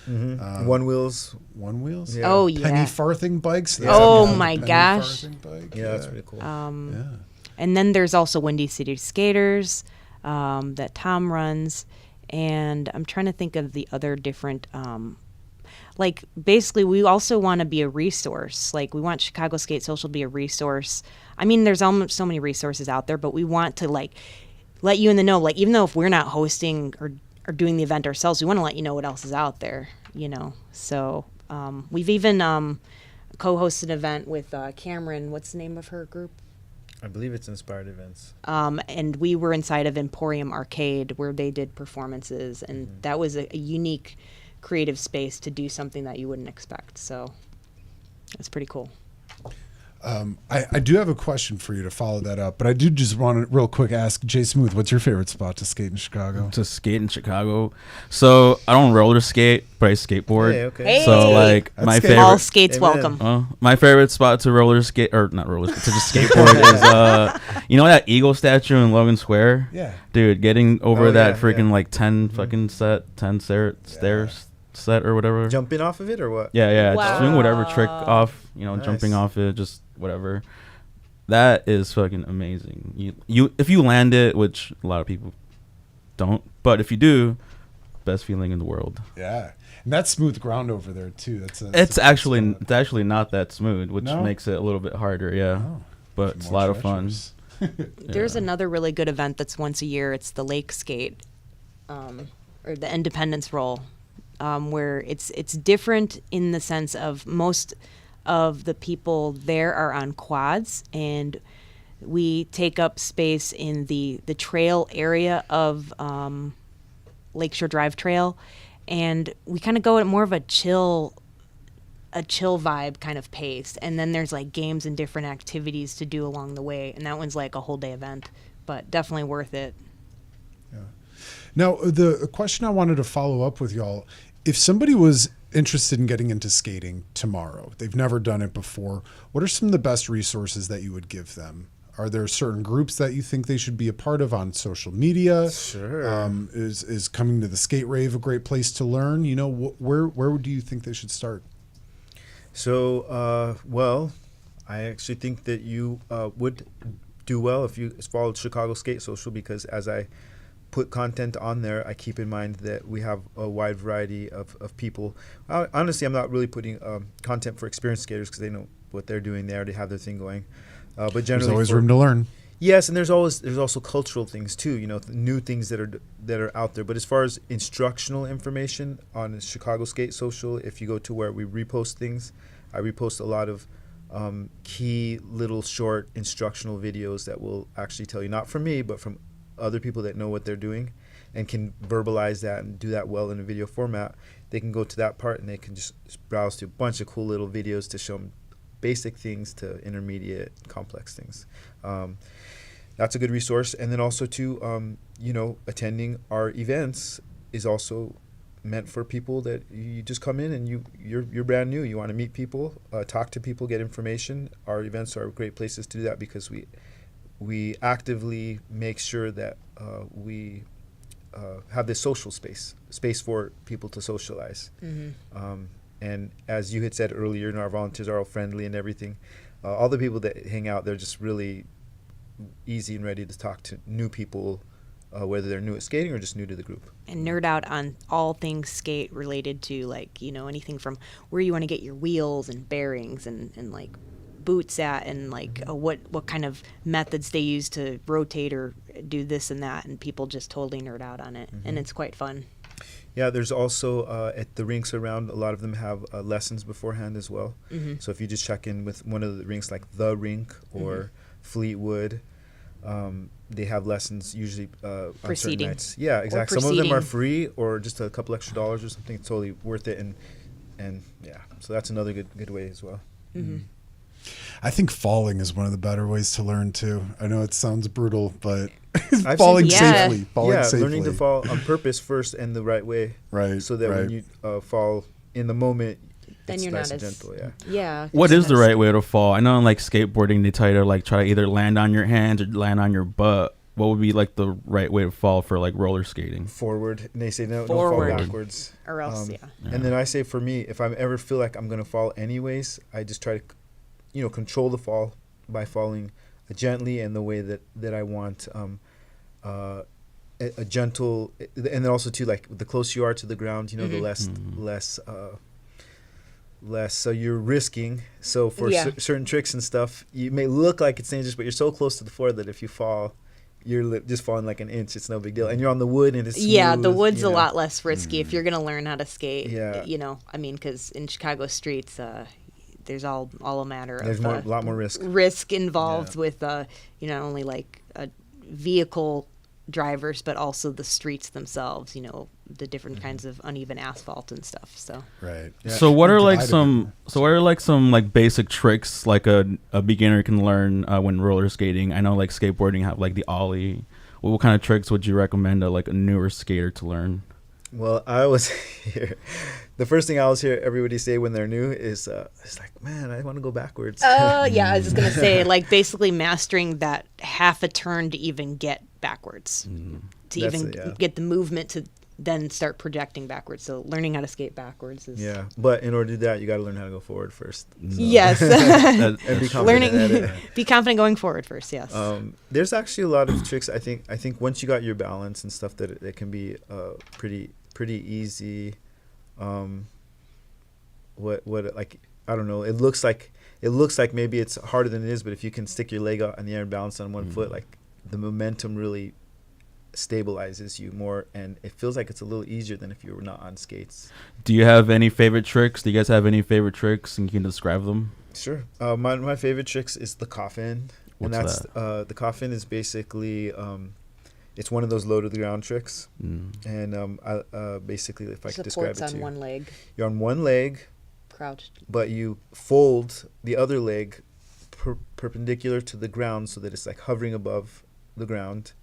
Mm-hmm. One wheels. Yeah. Oh yeah. Penny farthing bikes. Oh my gosh. Bike. Yeah, that's pretty cool. And then there's also Windy City Skaters that Tom runs, and I'm trying to think of the other different. Basically, we also want to be a resource. We want Chicago Skate Social to be a resource. I mean, there's almost so many resources out there, but we want to let you in the know. Even though if we're not hosting or doing the event ourselves, we want to let you know what else is out there. So we've even co-hosted an event with Cameron. What's the name of her group? I believe it's Inspired Events. And we were inside of Emporium Arcade where they did performances, and that was a unique creative space to do something that you wouldn't expect. So that's pretty cool. I do have a question for you to follow that up, but I do just want to real quick ask Jay Smooth, what's your favorite spot to skate in Chicago? To skate in Chicago. So I don't roller skate, but I skateboard. Hey, okay. Hey. So like That's my good. favorite. All skates Amen. welcome. My favorite spot to roller skate, or not roller skate, to just skateboard is you know that eagle statue in Logan Square? Yeah. Dude, getting over Oh, that yeah, freaking yeah. like 10 fucking stairs set or whatever. Jumping off of it or what? Yeah, Wow. just doing whatever trick off, Nice. jumping off it, just whatever. That is fucking amazing. You if you land it, which a lot of people don't, but if you do, best feeling in the world. Yeah. And that's smooth ground over there too. It's actually not that smooth, which No? makes it a little bit harder, yeah. Oh. But it's a lot of fun. There's another really good event that's once a year. It's the Lake Skate, or the Independence Roll, where it's different in the sense of most of the people there are on quads, and we take up space in the trail area of Lakeshore Drive Trail, and we kind of go at more of a chill vibe kind of pace, and then there's like games and different activities to do along the way, and that one's like a whole day event, but definitely worth it. Now, the question I wanted to follow up with y'all, if somebody was interested in getting into skating tomorrow, they've never done it before, what are some of the best resources that you would give them? Are there certain groups that you think they should be a part of on social media? Sure. Is coming to the skate rave a great place to learn? You know, where do you think they should start? So, well, I actually think that you would do well if you followed Chicago Skate Social, because as I put content on there, I keep in mind that we have a wide variety of people. Honestly, I'm not really putting content for experienced skaters because they know what they're doing. They already have their thing going. But generally, There's always room to learn. yes, and there's also cultural things too. You know, new things that are out there. But as far as instructional information on Chicago Skate Social, if you go to where we repost things, I repost a lot of key little short instructional videos that will actually tell you, not from me, but from other people that know what they're doing and can verbalize that and do that well in a video format. They can go to that part and they can just browse through a bunch of cool little videos to show them basic things to intermediate complex things. That's a good resource. And then also too, attending our events is also meant for people that you just come in and you're brand new. You want to meet people, talk to people, get information. Our events are great places to do that because we actively make sure that we have this social space for people to socialize. Mm-hmm. And as you had said earlier, our volunteers are all friendly and everything. All the people that hang out, they're just really easy and ready to talk to new people, whether they're new at skating or just new to the group. And nerd out on all things skate related to, like, anything from where you want to get your wheels and bearings and like boots at, and like what kind of methods they use to rotate or do this and that, and people just totally nerd out on it. Mm-hmm. And it's quite fun. Yeah, there's also at the rinks around, a lot of them have lessons beforehand as well. Mm-hmm. So if you just check in with one of the rinks like The Rink or mm-hmm. Fleetwood, they have lessons usually on certain nights. Yeah, exactly. Some of them are free or just a couple extra dollars or something. It's totally worth it. And yeah, so that's another good way as well. Mm-hmm. I think falling is one of the better ways to learn too. I know it sounds brutal, but falling safely. Learning to fall on purpose first and the right way. Right. So that when you fall in the moment, then it's you're nice not and as gentle. Yeah. Yeah. What is the right way to fall? I know in like skateboarding they tell you to like try to either land on your hands or land on your butt. What would be like the right way to fall for like roller skating? Forward. And they say no, Forward. don't fall backwards. Or else, yeah. And then I say for me, if I ever feel like I'm gonna fall anyways, I just try to control the fall by falling gently and the way that I want, a gentle, and then also too, like the closer you are to the ground, mm-hmm. the less so you're risking. So for certain tricks and stuff, you may look like it's dangerous, but you're so close to the floor that if you fall, you're just falling like an inch. It's no big deal. And you're on the wood and it's smooth. Yeah, the wood's a lot less risky if you're going to learn how to skate. Yeah. Because in Chicago streets, there's all a matter there's of a lot more risk involved with only like vehicle drivers, but also the streets themselves, the different kinds of uneven asphalt and stuff. So Right. Yeah. So what are like Glided some like basic tricks like a beginner can learn when roller skating? I know like skateboarding have like the ollie. What kind of tricks would you recommend to like a newer skater to learn? Well, I always hear the first thing I always hear everybody say when they're new is it's like, man, I want to go backwards. Oh, yeah, I was just going to say, like, basically mastering that half a turn to even get backwards, to That's even it, yeah. get the movement to then start projecting backwards. So learning how to skate backwards is... Yeah, but in order to do that, you got to learn how to go forward first. So. Yes. And be confident at it. Be confident going forward first, yes. There's actually a lot of tricks. I think once you got your balance and stuff, that it can be pretty easy. What like, I don't know. It looks like maybe it's harder than it is, but if you can stick your leg out in the air and balance on one foot, like the momentum really stabilizes you more, and it feels like it's a little easier than if you were not on skates. Do you have any favorite tricks? Do you guys have any favorite tricks, and you can describe them? Sure. My favorite tricks is the coffin. What's and that's that? The coffin is basically it's one of those low to the ground tricks. And I basically, if I could describe Supports it on to you, one leg, you're on one leg, crouched. but you fold the other leg perpendicular to the ground so that it's like hovering above the ground.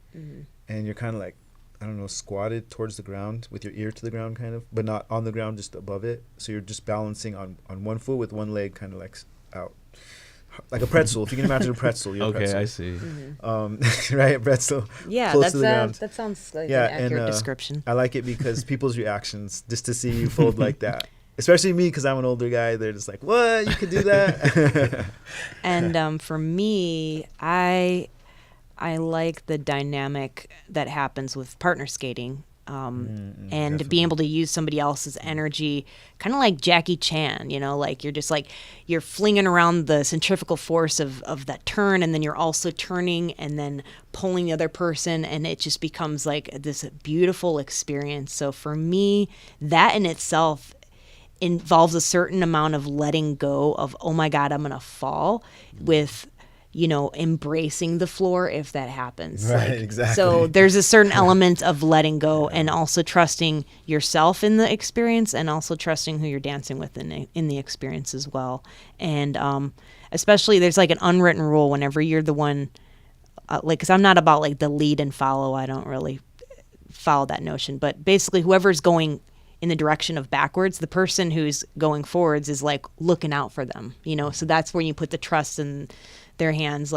And you're kind of like, I don't know, squatted towards the ground with your ear to the ground kind of, but not on the ground, just above it. So you're just balancing on one foot with one leg kind of like out. Like a pretzel. If you can imagine a pretzel, you're a Okay, pretzel. I see. Right, a pretzel. Yeah, close to the ground. that sounds like Yeah, an accurate and, description. I like it because people's reactions, just to see you fold like that. Especially me, because I'm an older guy. They're just like, what? You could do that? And for me, I like the dynamic that happens with partner skating, and definitely. being able to use somebody else's energy, kind of like Jackie Chan, like you're just like, you're flinging around the centrifugal force of that turn, and then you're also turning and then pulling the other person, and it just becomes like this beautiful experience. So for me, that in itself involves a certain amount of letting go of, oh my God, I'm going to fall, with embracing the floor if that happens. Right, exactly. So there's a certain element of letting go, and also trusting yourself in the experience, and also trusting who you're dancing with in the experience as well. And especially there's like an unwritten rule whenever you're the one, because I'm not about like the lead and follow. I don't really follow that notion. But basically whoever's going in the direction of backwards, the person who's going forwards is like looking out for them, so that's where you put the trust in their hands,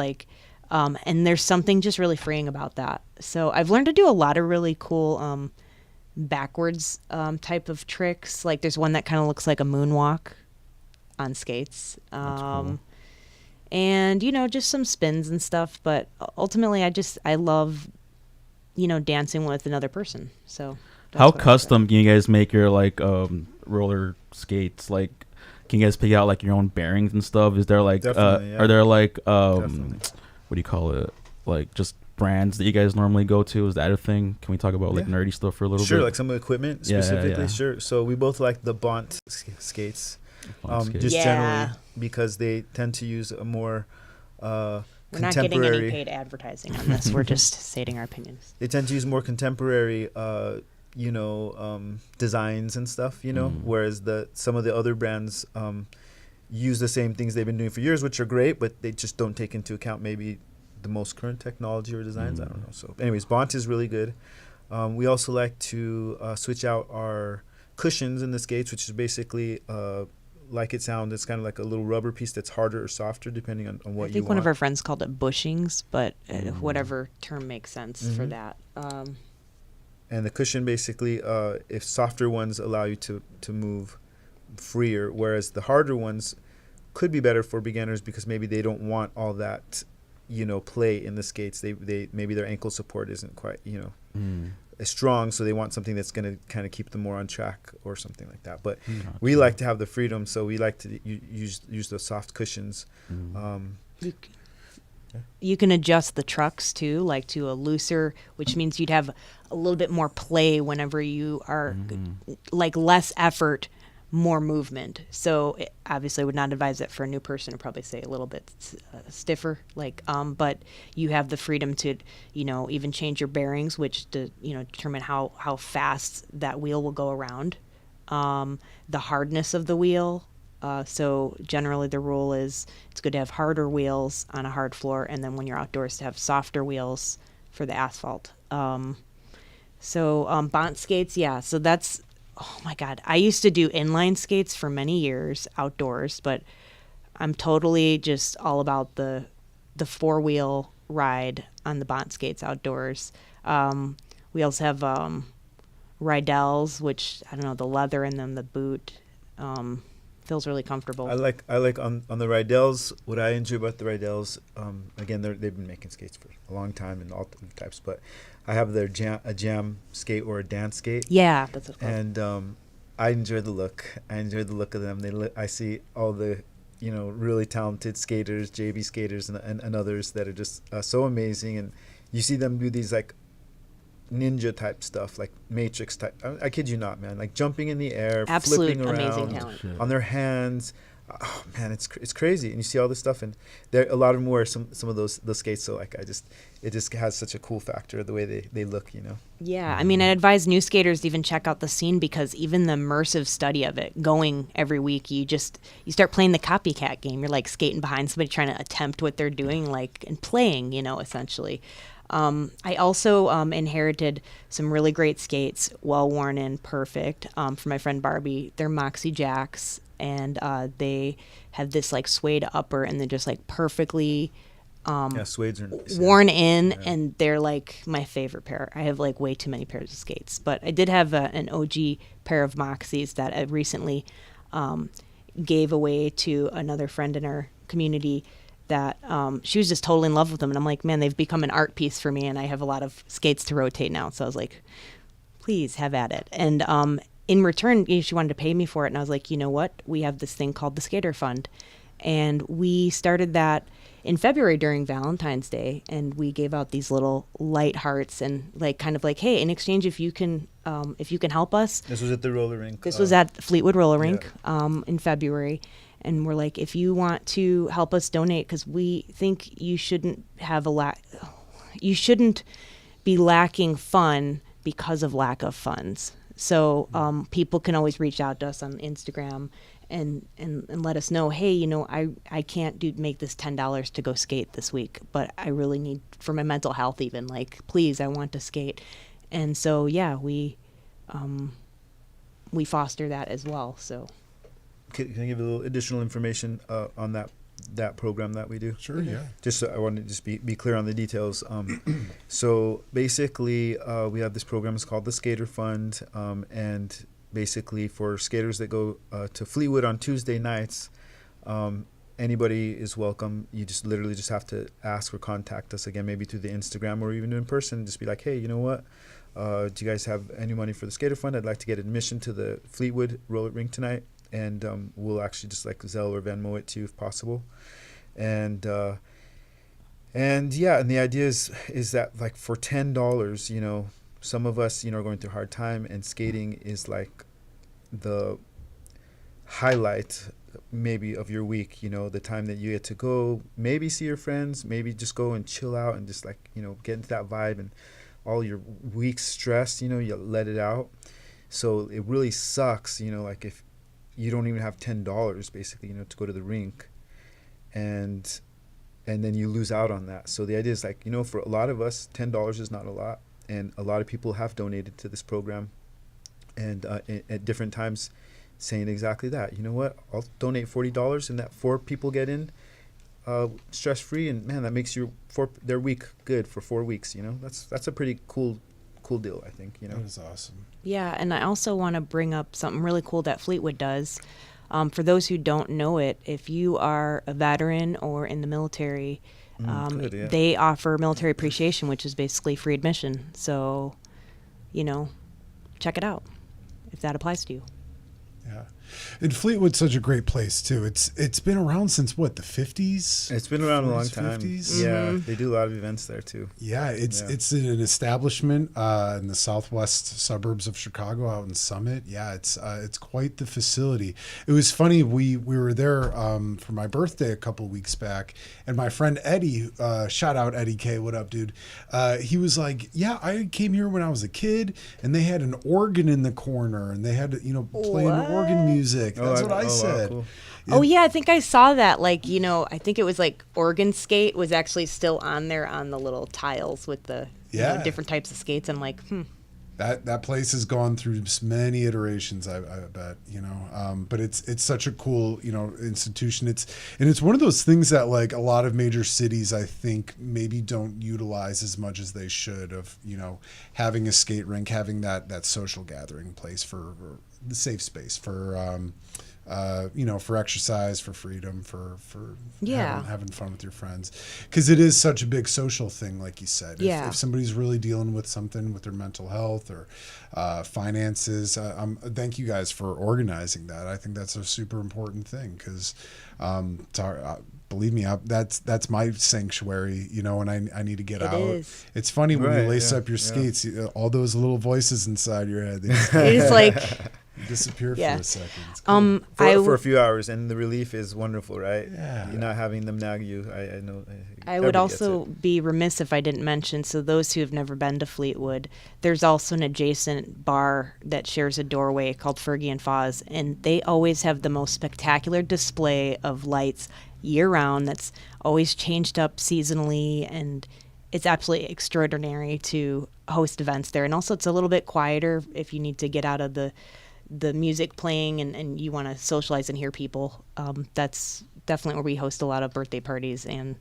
and there's something just really freeing about that. So I've learned to do a lot of really cool backwards type of tricks. Like there's one that kind of looks like a moonwalk on skates. Cool. And just some spins and stuff, but ultimately I love dancing with another person. So that's How what I custom can you guys make your like roller skates? Like, can you guys pick out like your own bearings and stuff? Is there like Definitely, yeah. are there like Definitely. what do you call it? Like just brands that you guys normally go to? Is that a thing? Can we talk about like Yeah. nerdy stuff for a little Sure, bit? like some equipment Yeah, specifically. yeah. Sure. So we both like the Bont skates. Fun skates. Just Yeah. generally because they tend to use a more We're not getting any contemporary. paid advertising on this. We're just stating our opinions. They tend to use more contemporary, designs and stuff. Whereas some of the other brands use the same things they've been doing for years, which are great, but they just don't take into account maybe the most current technology or designs. I don't know. So, anyways, Bont is really good. We also like to switch out our cushions in the skates, which is basically like it sounds. It's kind of like a little rubber piece that's harder or softer depending on what you want. I think one of our friends called it bushings, but whatever term makes sense for that. And the cushion basically, if softer ones allow you to move freer, whereas the harder ones could be better for beginners because maybe they don't want all that, play in the skates. They maybe their ankle support isn't quite, as strong, so they want something that's going to kind of keep them more on track or something like that. But we like to have the freedom, so we like to use those soft cushions. You can adjust the trucks too, like to a looser, which means you'd have a little bit more play whenever you are like less effort, more movement. So it, obviously, I would not advise it for a new person. I'd probably say a little bit stiffer. But you have the freedom to, even change your bearings, which determine how fast that wheel will go around. The hardness of the wheel. So generally, the rule is it's good to have harder wheels on a hard floor, and then when you're outdoors, to have softer wheels for the asphalt. Bont skates, yeah. So that's, oh my God. I used to do inline skates for many years outdoors, but I'm totally just all about the 4-wheel ride on the Bont skates outdoors. We also have Rydell's, which, I don't know, the leather in them, the boot, feels really comfortable. I like on the Rydell's. What I enjoy about the Rydell's, again, they've been making skates for a long time and all types, but I have their a jam skate or a dance skate. Yeah, that's what it's called. And I enjoy the look. I enjoy the look of them. I see all the really talented skaters, JV skaters, and others that are just so amazing. And you see them do these like ninja type stuff, like Matrix type. I kid you not, man. Like jumping in the air, Absolute flipping amazing around talent. on their hands. Oh man, it's crazy. And you see all this stuff, and there a lot of them wear some of those skates. So like it just has such a cool factor the way they look. Yeah, I mean, I advise new skaters to even check out the scene, because even the immersive study of it, going every week, you start playing the copycat game. You're like skating behind somebody trying to attempt what they're doing, and playing, essentially. I also inherited some really great skates, well worn and perfect, from my friend Barbie. They're Moxie Jacks, and they have this like suede upper, and they're just like perfectly suedes are nice. Worn in, and they're like my favorite pair. I have like way too many pairs of skates, but I did have an OG pair of Moxies that I recently gave away to another friend in our community that she was just totally in love with them. And I'm like, man, they've become an art piece for me, and I have a lot of skates to rotate now. So I was like, please have at it. And in return, she wanted to pay me for it. And I was like, you know what? We have this thing called the Skater Fund. And we started that in February during Valentine's Day. And we gave out these little light hearts and kind of like, hey, in exchange, if you can help us. This was at the roller rink. This was at Fleetwood Roller Rink in February. And we're like, if you want to help us donate, because we think you shouldn't you shouldn't be lacking fun because of lack of funds. So people can always reach out to us on Instagram and let us know, hey, I can't make this $10 to go skate this week, but I really need for my mental health, even, like, please, I want to skate. And so we foster that as well. So Can I give a little additional information on that program that we do? Sure, yeah. Just so I want to just be clear on the details. So basically, we have this program. It's called the Skater Fund, and basically for skaters that go to Fleetwood on Tuesday nights, anybody is welcome. You just literally just have to ask or contact us again, maybe through the Instagram or even in person. Just be like, hey, you know what? Do you guys have any money for the Skater Fund? I'd like to get admission to the Fleetwood Roller Rink tonight. And we'll actually just like Zelle or Venmo it to you if possible. And the idea is that like for $10, some of us, are going through a hard time, and skating is like the highlight maybe of your week, the time that you get to go, maybe see your friends, maybe just go and chill out and just like, get into that vibe, and all your week's stress, you let it out. So it really sucks, like if you don't even have $10 basically, to go to the rink, and then you lose out on that. So the idea is like, for a lot of us, $10 is not a lot, and a lot of people have donated to this program, and at different times saying exactly that. You know what? I'll donate $40, and that 4 people get in stress free, and man, that makes their week good for 4 weeks. That's a pretty cool deal, I think. That is awesome. Yeah, and I also want to bring up something really cool that Fleetwood does. For those who don't know it, if you are a veteran or in the military, they offer military appreciation, which is basically free admission. So, check it out if that applies to you. Yeah. And Fleetwood's such a great place too. It's been around since what, the 50s? It's been around a long 40s, time. 50s? Yeah, they do a lot of events there too. Yeah, it's an establishment in the southwest suburbs of Chicago, out in Summit. Yeah, it's quite the facility. It was funny. We were there for my birthday a couple weeks back, and my friend Eddie, shout out Eddie K, what up, dude? He was like, "Yeah, I came here when I was a kid, and they had an organ in the corner, and they had playing organ music." That's what I said. Wow, cool. Oh yeah, I think I saw that. Like, I think it was like Oregon Skate was actually still on there on the little tiles with the different types of skates. I'm like, That place has gone through many iterations, I bet, but it's such a cool, institution. It's one of those things that like a lot of major cities, I think, maybe don't utilize as much as they should of, having a skate rink, having that social gathering place for the safe space for, for exercise, for freedom, for having fun with your friends, because it is such a big social thing, like you said. If somebody's really dealing with something with their mental health or finances, thank you guys for organizing that. I think that's a super important thing because, believe me, that's my sanctuary, and I need to get out. Is. It's funny when you lace up your skates, all those little voices inside your head. it's like. Disappear for a second. It's cool. For a few hours, and the relief is wonderful, right? Yeah. You're not having them nag you. I know. I would also be remiss if I didn't mention, so those who have never been to Fleetwood, there's also an adjacent bar that shares a doorway called Fergie and Foz, and they always have the most spectacular display of lights year-round that's always changed up seasonally, and it's absolutely extraordinary to host events there. And also it's a little bit quieter if you need to get out of the music playing and you want to socialize and hear people. That's definitely where we host a lot of birthday parties and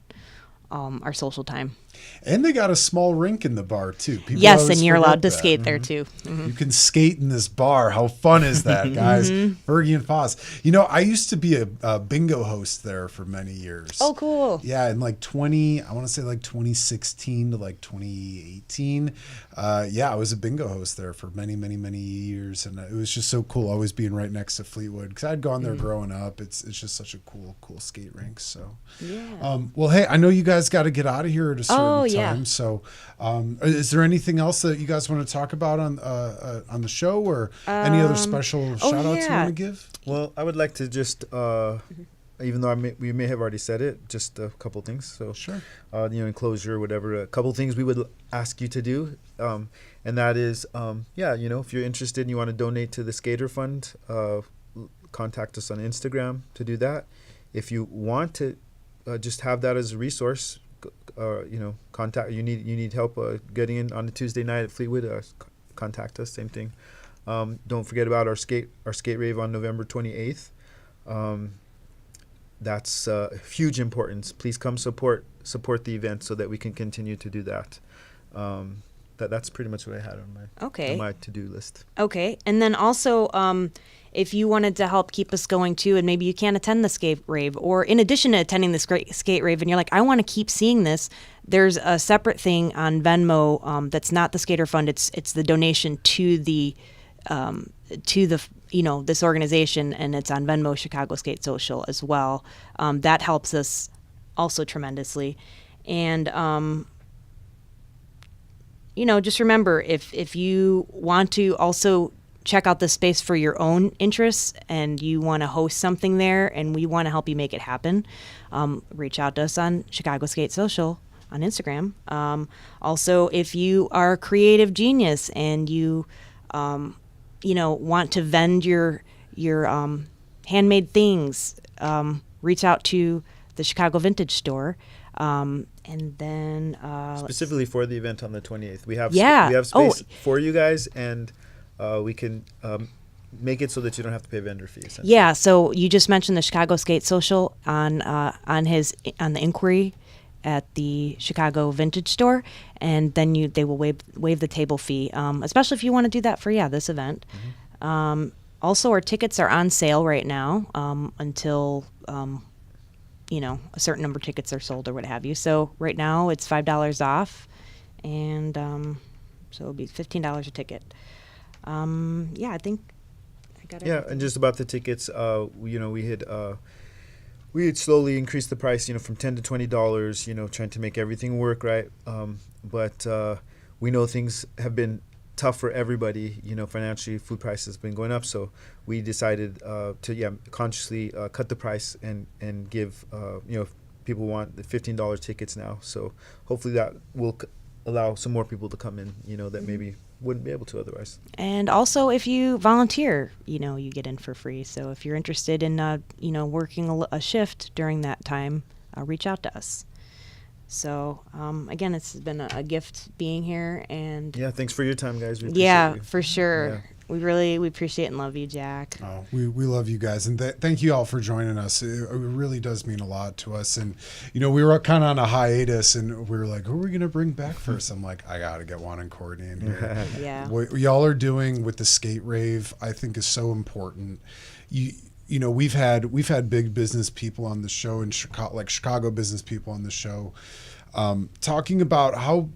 our social time. And they got a small rink in the bar too. People yes, and you're forget allowed to that. skate there too. You can skate in this bar. How fun is that, guys? Fergie and Foz. I used to be a bingo host there for many years. Oh, cool. Yeah, in like 2016 to like 2018. I was a bingo host there for many, many, many years, and it was just so cool always being right next to Fleetwood because I'd gone there growing up. It's just such a cool skate rink. So, well, hey, I know you guys got to get out of here at a certain time. So, is there anything else that you guys want to talk about on the show, or any other special shout outs you want to give? Well, I would like to just, even though we may have already said it, just a couple things. So, sure. In closure or whatever, a couple things we would ask you to do, and that is, if you're interested and you want to donate to the Skater Fund, contact us on Instagram to do that. If you want to just have that as a resource, contact. You need help getting in on a Tuesday night at Fleetwood. Contact us. Same thing. Don't forget about our skate rave on November 28th. That's huge importance. Please come support the event so that we can continue to do that. That's pretty much what I had on my to-do list. Okay, and then also, if you wanted to help keep us going too, and maybe you can't attend the skate rave, or in addition to attending the skate rave, and you're like, I want to keep seeing this, there's a separate thing on Venmo that's not the Skater Fund. It's the donation to the this organization, and it's on Venmo, Chicago Skate Social as well. That helps us also tremendously, and just remember, if you want to also check out the space for your own interests and you want to host something there and we want to help you make it happen, reach out to us on Chicago Skate Social on Instagram. Also, if you are a creative genius and you want to vend your handmade things, reach out to the Chicago Vintage Store. And then specifically for the event on the 28th, we have space for you guys, and we can make it so that you don't have to pay vendor fees. Yeah, so you just mentioned the Chicago Skate Social on the inquiry at the Chicago Vintage Store, and then they will waive the table fee, especially if you want to do that for this event. Mm-hmm. Also, our tickets are on sale right now until a certain number of tickets are sold or what have you. So right now it's $5 off, and so it'll be $15 a ticket. I think I got Yeah, everything. and just about the tickets, we had slowly increased the price, from $10 to $20, trying to make everything work right. But we know things have been tough for everybody. Financially, food prices have been going up, so we decided to consciously cut the price and give if people want the $15 tickets now. So hopefully that will allow some more people to come in. That maybe wouldn't be able to otherwise. And also, if you volunteer, you get in for free. So if you're interested in, working a shift during that time, reach out to us. So again, it's been a gift being here, and Yeah, thanks for your time, guys. We appreciate you. for sure. Yeah. We appreciate and love you, Jack. Oh, we love you guys, and thank you all for joining us. It really does mean a lot to us. And we were kind of on a hiatus, and we were like, who are we gonna bring back first? I'm like, I gotta get Juan and Courtney in here. Yeah. What y'all are doing with the skate rave, I think, is so important. We've had big business people on the show in Chicago, like Chicago business people on the show, talking about how,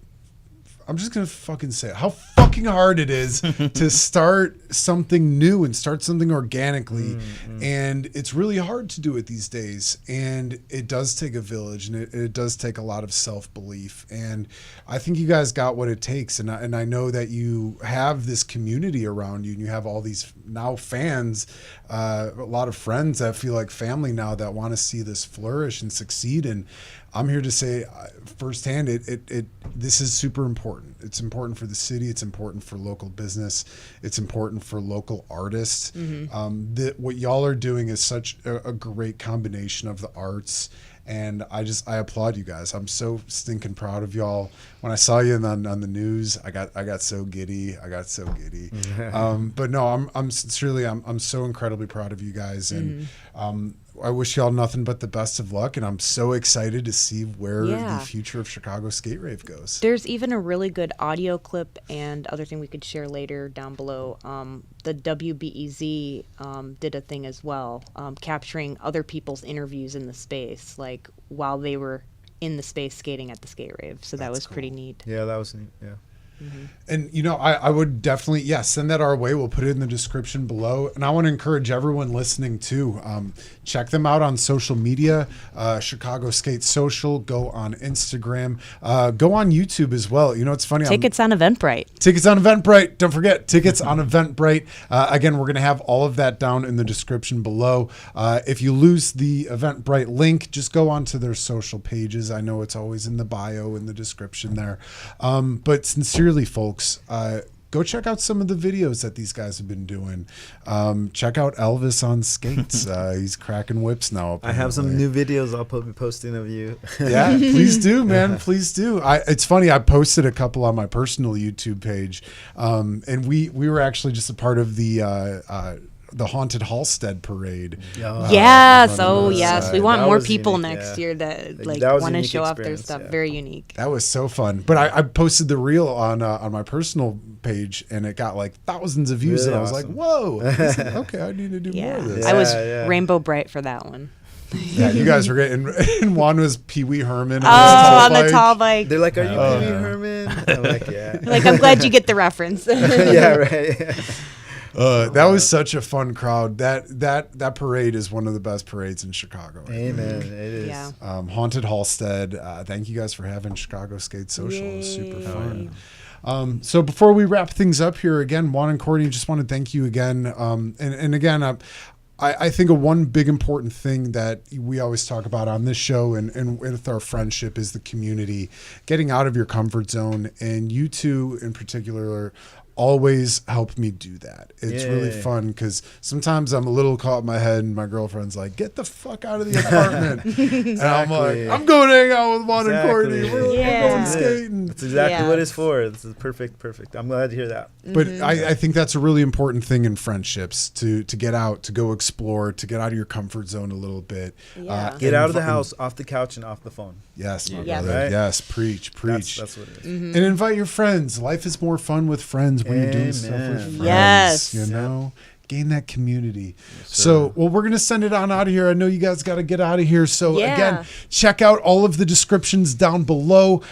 I'm just going to fucking say it, how fucking hard it is to start something new and start something organically. And it's really hard to do it these days. And it does take a village, and it does take a lot of self-belief. And I think you guys got what it takes. And I know that you have this community around you, and you have all these now fans, a lot of friends that feel like family now that want to see this flourish and succeed. And I'm here to say firsthand, this is super important. It's important for the city. It's important for local business. It's important for local artists. What y'all are doing is such a great combination of the arts. And I applaud you guys. I'm so stinking proud of y'all. When I saw you on the news, I got so giddy. But no, I'm sincerely, I'm so incredibly proud of you guys. And I wish y'all nothing but the best of luck. And I'm so excited to see where the future of Chicago Skate Rave goes. There's even a really good audio clip and other thing we could share later down below. The WBEZ did a thing as well, capturing other people's interviews in the space, like while they were in the space skating at the skate rave. So that was pretty neat. Yeah, that was neat. Yeah. And, I would definitely, send that our way. We'll put it in the description below. And I want to encourage everyone listening too. Check them out on social media, Chicago Skate Social. Go on Instagram. Go on YouTube as well. It's funny. Tickets on Eventbrite. Tickets on Eventbrite. Don't forget, tickets on Eventbrite. Again, we're going to have all of that down in the description below. If you lose the Eventbrite link, just go onto their social pages. I know it's always in the bio, in the description there. But sincerely, folks, go check out some of the videos that these guys have been doing. Check out Elvis on skates. He's cracking whips now. I have some new videos I'll be posting of you. Yeah, please do, man. Please do. It's funny. I posted a couple on my personal YouTube page, and we were actually just a part of the Haunted Halstead Parade. Yes. We want That more was people unique, next yeah. year that That was a want to unique show off their experience, stuff. yeah. Very unique. That was so fun. But I posted the reel on my personal page, and it got like thousands of views. Really and I was awesome. like, whoa, this is- okay, I need to do more of this. I was Yeah. rainbow bright for that one. Yeah, you guys were great. And Juan was Pee Wee Herman. On the tall bike. They're like, are you Oh, Pee Wee yeah. Herman? I'm like, yeah. Like, I'm glad you get the reference. Yeah, right. That was such a fun crowd. That parade is one of the best parades in Chicago. Right? Amen. It is. Yeah. Haunted Halstead. Thank you guys for having Chicago Skate Social. It was super fun. So before we wrap things up here, again, Juan and Courtney, just want to thank you again. And again, I think one big important thing that we always talk about on this show and with our friendship is the community, getting out of your comfort zone. And you two in particular always help me do that. It's really fun because sometimes I'm a little caught in my head and my girlfriend's like, get the fuck out of the apartment. And I'm like, I'm going to hang out with Juan and Courtney. We're going skating. That's exactly what it's for. This is perfect. I'm glad to hear that. But I think that's a really important thing in friendships, to get out, to go explore, to get out of your comfort zone a little bit. Yeah. Get out of the house, off the couch, and off the phone. Yes, my Yes. brother. Right? Yes, preach. That's what it is. And invite your friends. Life is more fun with friends when you're doing stuff with Amen. friends. Yes. You know? gain that community. sir. So, well, we're going to send it on out of here. I know you guys got to get out of here. So Yeah. again, check out all of the descriptions down below.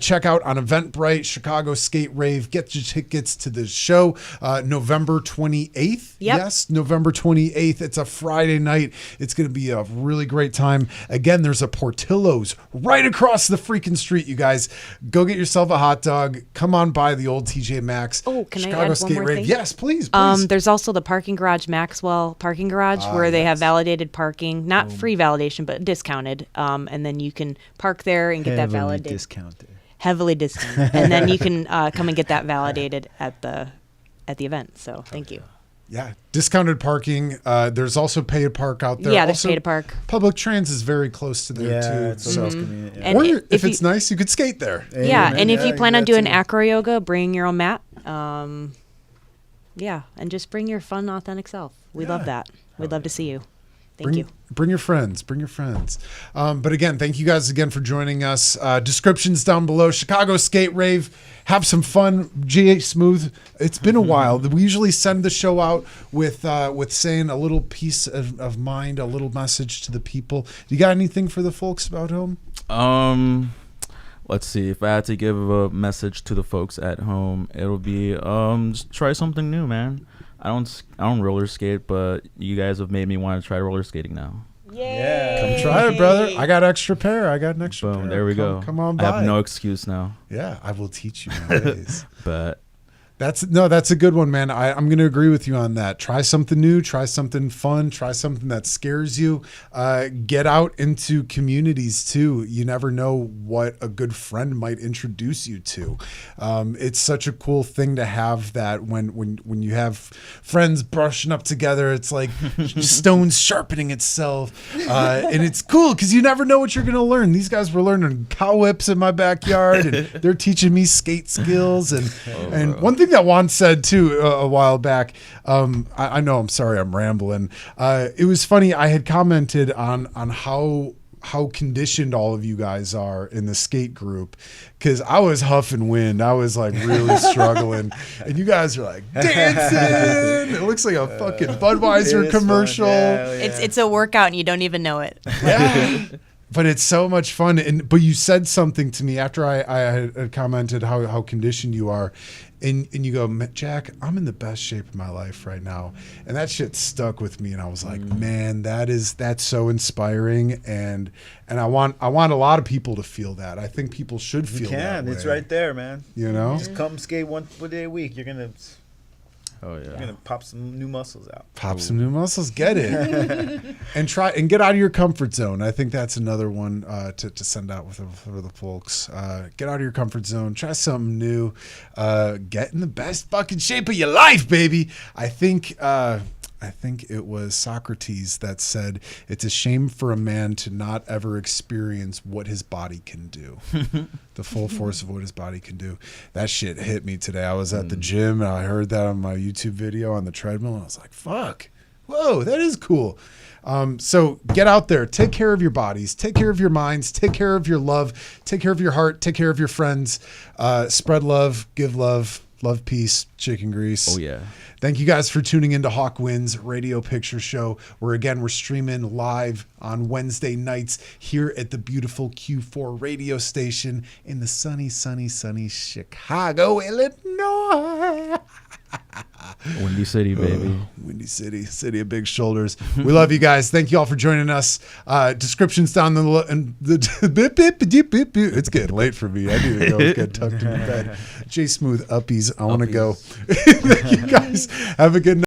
Check out on Eventbrite, Chicago Skate Rave. Get your tickets to the show November 28th. Yep. Yes, November 28th. It's a Friday night. It's going to be a really great time. Again, there's a Portillo's right across the freaking street, you guys. Go get yourself a hot dog. Come on by the old TJ Maxx. Oh, can I Chicago add one more thing? Yes, please. There's also the parking garage, Maxwell Parking Garage, where they have validated parking, not free validation, but discounted. And then you can park there and get that validated. Heavily discounted. And then you can come and get that validated at the event. So thank you. Yeah, discounted parking. There's also pay to park out there. Yeah, there's Also, pay to park. Public trans is very close to there too. It's so convenient. Yeah. And Or if if you- it's nice, you could skate there. Yeah, and if you plan on that doing too. acro yoga, bring your own mat. Yeah, and just bring your fun, authentic self. We love that. We'd love to see you. Thank you. Bring your friends. Bring your friends. But again, thank you guys again for joining us. Descriptions down below. Chicago Skate Rave. Have some fun. GA Smooth. It's been a while. We usually send the show out with saying a little piece of mind, a little message to the people. Do you got anything for the folks about home? Let's see. If I had to give a message to the folks at home, it'll be just try something new, man. I don't roller skate, but you guys have made me want to try roller skating now. Yeah. Come try it, brother. I got extra pair. I got an extra Boom, pair. there we go. Come on I by. have no excuse now. Yeah, I will teach you my ways. But That's a good one, man. I'm going to agree with you on that. Try something new, try something fun, try something that scares you. Get out into communities too. You never know what a good friend might introduce you to. It's such a cool thing to have that when you have friends brushing up together, it's like stones sharpening itself. And it's cool because you never know what you're going to learn. These guys were learning cow whips in my backyard and they're teaching me skate skills. And one thing that Juan said too a while back, I know, I'm sorry, I'm rambling. It was funny. I had commented on how conditioned all of you guys are in the skate group, because I was huff and wind. I was like really struggling, and you guys are like dancing. It looks like a fucking Budweiser commercial. It's a workout and you don't even know it. Yeah. But it's so much fun. But you said something to me after I had commented how conditioned you are. And you go, Jack, I'm in the best shape of my life right now. And that shit stuck with me. And I was like, man, that's so inspiring. And I want a lot of people to feel that. I think people should feel that way. It's right there, man. You know? Just come skate one day a week. You're gonna pop some new muscles out. Pop some new muscles, get it, and try and get out of your comfort zone. I think that's another one to send out for the folks. Get out of your comfort zone, try something new, get in the best fucking shape of your life, baby. I think it was Socrates that said, it's a shame for a man to not ever experience what his body can do. The full force of what his body can do. That shit hit me today. I was at the gym and I heard that on my YouTube video on the treadmill and I was like, fuck, whoa, that is cool. So get out there, take care of your bodies, take care of your minds, take care of your love, take care of your heart, take care of your friends, spread love, give love, love, peace, chicken grease. oh yeah. Thank you guys for tuning into Hawkwind's Radio Picture Show, where again, we're streaming live on Wednesday nights here at the beautiful Q4 radio station in the sunny Chicago, Illinois. Windy City, baby. Windy City of big shoulders. We love you guys. Thank you all for joining us. Descriptions down it's getting late for me. I need to go get tucked into bed. J Smooth uppies. I want to go. Thank you guys. Have a good night.